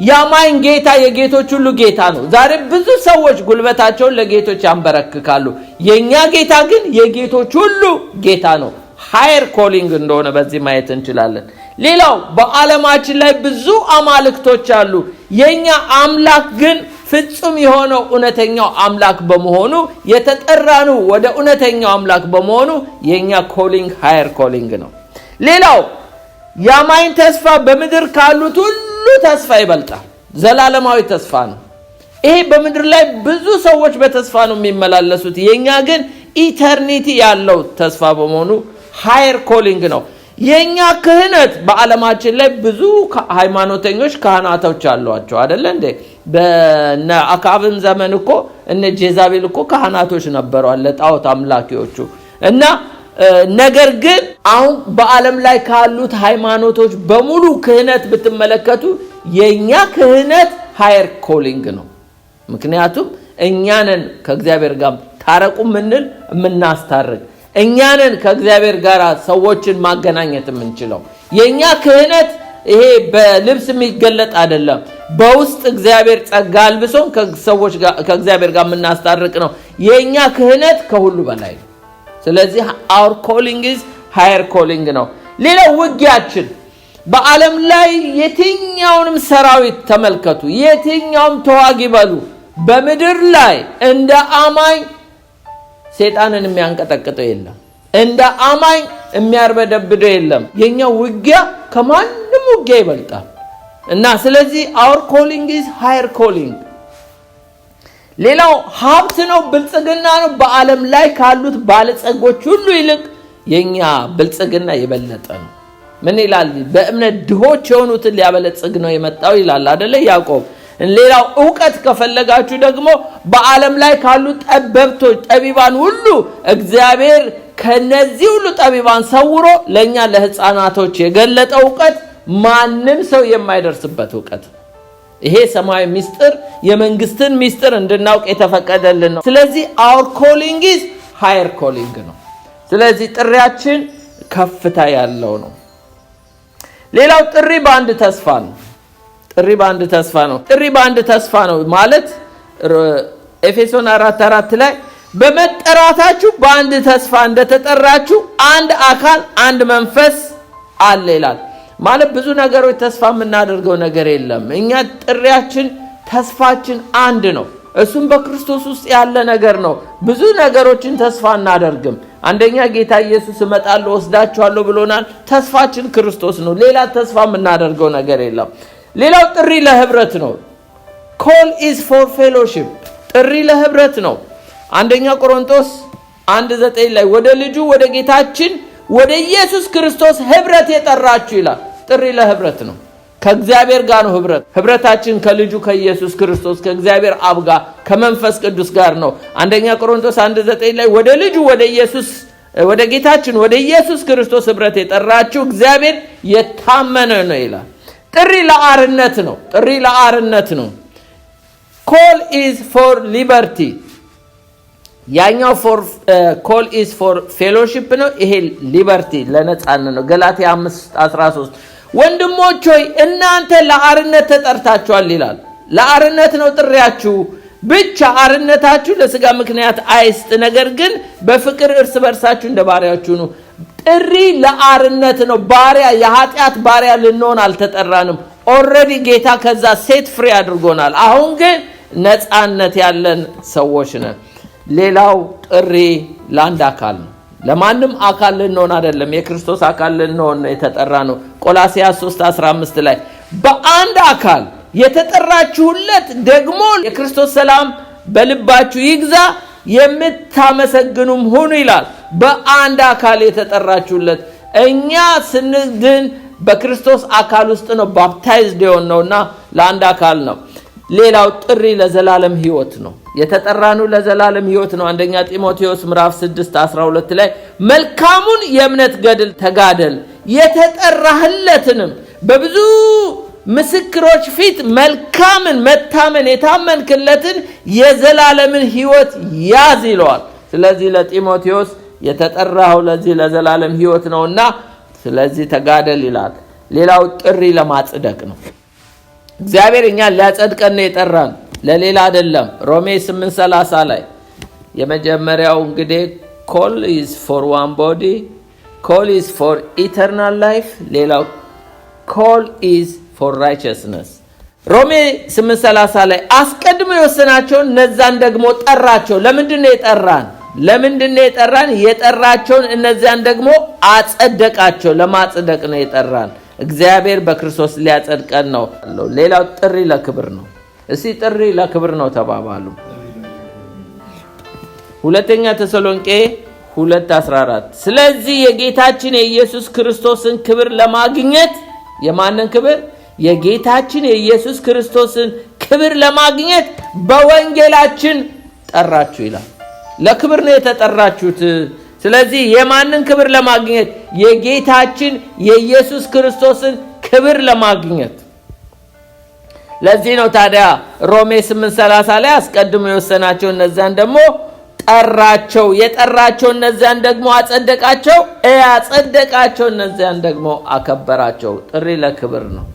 ያማኝ ጌታ የጌቶች ሁሉ ጌታ ነው። ዛሬ ብዙ ሰዎች ጉልበታቸውን ለጌቶች ያንበረክካሉ። የኛ ጌታ ግን የጌቶች ሁሉ ጌታ ነው። ሃየር ኮሊንግ እንደሆነ በዚህ ማየት እንችላለን። ሌላው በዓለማችን ላይ ብዙ አማልክቶች አሉ። የኛ አምላክ ግን ፍጹም የሆነው እውነተኛው አምላክ በመሆኑ የተጠራነው ወደ እውነተኛው አምላክ በመሆኑ የኛ ኮሊንግ ሃየር ኮሊንግ ነው። ሌላው ያማኝ ተስፋ በምድር ካሉት ሁሉ ተስፋ ይበልጣል። ዘላለማዊ ተስፋ ነው። ይሄ በምድር ላይ ብዙ ሰዎች በተስፋ ነው የሚመላለሱት። የኛ ግን ኢተርኒቲ ያለው ተስፋ በመሆኑ ሃየር ኮሊንግ ነው። የኛ ክህነት በዓለማችን ላይ ብዙ ሃይማኖተኞች ካህናቶች አሏቸው አይደል እንዴ? በነ አካብም ዘመን እኮ እነ ጄዛቤል እኮ ካህናቶች ነበሩ ለጣዖት አምላኪዎቹ። እና ነገር ግን አሁን በዓለም ላይ ካሉት ሃይማኖቶች በሙሉ ክህነት ብትመለከቱ የኛ ክህነት ሃየር ኮሊንግ ነው። ምክንያቱም እኛንን ከእግዚአብሔር ጋር ታረቁ ምንል የምናስታርቅ እኛንን ከእግዚአብሔር ጋር ሰዎችን ማገናኘት የምንችለው። የኛ ክህነት ይሄ በልብስ የሚገለጥ አይደለም። በውስጥ እግዚአብሔር ጸጋ አልብሶን ከሰዎች ጋር ከእግዚአብሔር ጋር የምናስታርቅ ነው። የኛ ክህነት ከሁሉ በላይ ነው። ስለዚህ our calling is higher calling ነው። ሌላው ውጊያችን በዓለም ላይ የትኛውንም ሰራዊት ተመልከቱ፣ የትኛውም ተዋጊ በሉ በምድር ላይ እንደ አማኝ ሰይጣንን የሚያንቀጠቅጠው የለም። እንደ አማኝ የሚያርበደብደው የለም። የኛ ውጊያ ከማንም ውጊያ ይበልጣል። እና ስለዚህ our calling is higher calling። ሌላው ሀብት ነው፣ ብልጽግና ነው። በዓለም ላይ ካሉት ባለጸጎች ሁሉ ይልቅ የኛ ብልጽግና የበለጠ ነው። ምን ይላል? በእምነት ድሆች የሆኑትን ሊያበለጽግ ነው የመጣው ይላል አይደለ ያዕቆብ። ሌላው ዕውቀት ከፈለጋችሁ ደግሞ በዓለም ላይ ካሉ ጠበብቶች ጠቢባን ሁሉ እግዚአብሔር ከነዚህ ሁሉ ጠቢባን ሰውሮ ለኛ ለሕፃናቶች የገለጠው ዕውቀት ማንም ሰው የማይደርስበት ዕውቀት። ይሄ ሰማያዊ ሚስጥር የመንግስትን ሚስጥር እንድናውቅ የተፈቀደልን ነው። ስለዚህ our calling is higher calling ነው። ስለዚህ ጥሪያችን ከፍታ ያለው ነው። ሌላው ጥሪ በአንድ ተስፋ ነው። ጥሪ በአንድ ተስፋ ነው ማለት ኤፌሶን 4:4 ላይ በመጠራታችሁ በአንድ ተስፋ እንደተጠራችሁ አንድ አካል አንድ መንፈስ አለ ይላል። ማለት ብዙ ነገሮች ተስፋ የምናደርገው ነገር የለም። እኛ ጥሪያችን ተስፋችን አንድ ነው። እሱም በክርስቶስ ውስጥ ያለ ነገር ነው። ብዙ ነገሮችን ተስፋ እናደርግም። አንደኛ ጌታ ኢየሱስ እመጣለሁ ወስዳችኋለሁ ብሎናል። ተስፋችን ክርስቶስ ነው። ሌላ ተስፋ የምናደርገው ነገር የለም። ሌላው ጥሪ ለህብረት ነው። call is for fellowship። ጥሪ ለህብረት ነው። አንደኛ ቆሮንቶስ 1:9 ላይ ወደ ልጁ ወደ ጌታችን ወደ ኢየሱስ ክርስቶስ ህብረት የጠራችሁ ይላል። ጥሪ ለህብረት ነው። ከእግዚአብሔር ጋር ነው ህብረታችን ከልጁ ከኢየሱስ ክርስቶስ ከእግዚአብሔር አብ ጋር ከመንፈስ ቅዱስ ጋር ነው። አንደኛ ቆሮንቶስ 1:9 ላይ ወደ ልጁ ወደ ጌታችን ወደ ኢየሱስ ክርስቶስ ህብረት የጠራችሁ እግዚአብሔር የታመነ ነው ይላል። ጥሪ ለአርነት ነው። call is for liberty። ያኛው call is for fellowship ነው። ይሄ liberty ለነጻነት ነው። ገላትያ 5:13 ወንድሞች ሆይ እናንተ ለአርነት ተጠርታችኋል ይላል። ለአርነት ነው ጥሪያችሁ። ብቻ አርነታችሁ ለሥጋ ምክንያት አይስጥ፣ ነገር ግን በፍቅር እርስ በርሳችሁ እንደ ባሪያዎች ሁኑ። ጥሪ ለአርነት ነው። ባሪያ የኃጢአት ባሪያ ልንሆን አልተጠራንም። ኦልሬዲ ጌታ ከዛ ሴት ፍሪ አድርጎናል። አሁን ግን ነፃነት ያለን ሰዎች ነን። ሌላው ጥሪ ለአንድ አካል ነው። ለማንም አካል ልንሆን አይደለም፣ የክርስቶስ አካል ልንሆን የተጠራ ነው። ቆላስይስ 3:15 ላይ በአንድ አካል የተጠራችሁለት ደግሞ የክርስቶስ ሰላም በልባችሁ ይግዛ የምታመሰግኑም ሁኑ ይላል። በአንድ አካል የተጠራችሁለት እኛ ስንድን በክርስቶስ አካል ውስጥ ነው ባፕታይዝድ የሆነውና ለአንድ አካል ነው። ሌላው ጥሪ ለዘላለም ሕይወት ነው። የተጠራነው ለዘላለም ሕይወት ነው። አንደኛ ጢሞቴዎስ 6:12 ላይ መልካሙን የእምነት ገድል ተጋደል፣ የተጠራህለትንም በብዙ ምስክሮች ፊት መልካምን መታመን የታመንክለትን የዘላለምን ሕይወት ያዝ ይለዋል። ስለዚህ ለጢሞቴዎስ የተጠራው ለዚህ ለዘላለም ሕይወት ነውና ስለዚህ ተጋደል ይላል። ሌላው ጥሪ ለማጽደቅ ነው። እግዚአብሔር እኛን ሊያጸድቀን ነው የጠራን፣ ለሌላ አይደለም። ሮሜ 8:30 ላይ የመጀመሪያው እንግዲህ call is for one body, call is for eternal life፣ ሌላው call is for righteousness። ሮሜ 8:30 ላይ አስቀድሞ የወሰናቸውን እነዛን ደግሞ ጠራቸው። ለምንድነው የጠራን? የጠራቸውን እነዛን ደግሞ አጸደቃቸው። ለማጽደቅ ነው የጠራን። እግዚአብሔር በክርስቶስ ሊያጸድቀን ነው። ሌላው ጥሪ ለክብር ነው። እስቲ ጥሪ ለክብር ነው ተባባሉ። ሁለተኛ ተሰሎንቄ 2:14 ስለዚህ የጌታችን የኢየሱስ ክርስቶስን ክብር ለማግኘት የማንን ክብር? የጌታችን የኢየሱስ ክርስቶስን ክብር ለማግኘት በወንጌላችን ጠራችሁ ይላል። ለክብር ነው የተጠራችሁት። ስለዚህ የማንን ክብር ለማግኘት? የጌታችን የኢየሱስ ክርስቶስን ክብር ለማግኘት። ለዚህ ነው ታዲያ ሮሜ 8:30 ላይ አስቀድሞ የወሰናቸው እነዛን ደግሞ ጠራቸው፣ የጠራቸው እነዛን ደግሞ አጸደቃቸው፣ ያጸደቃቸው እነዛን ደግሞ አከበራቸው። ጥሪ ለክብር ነው።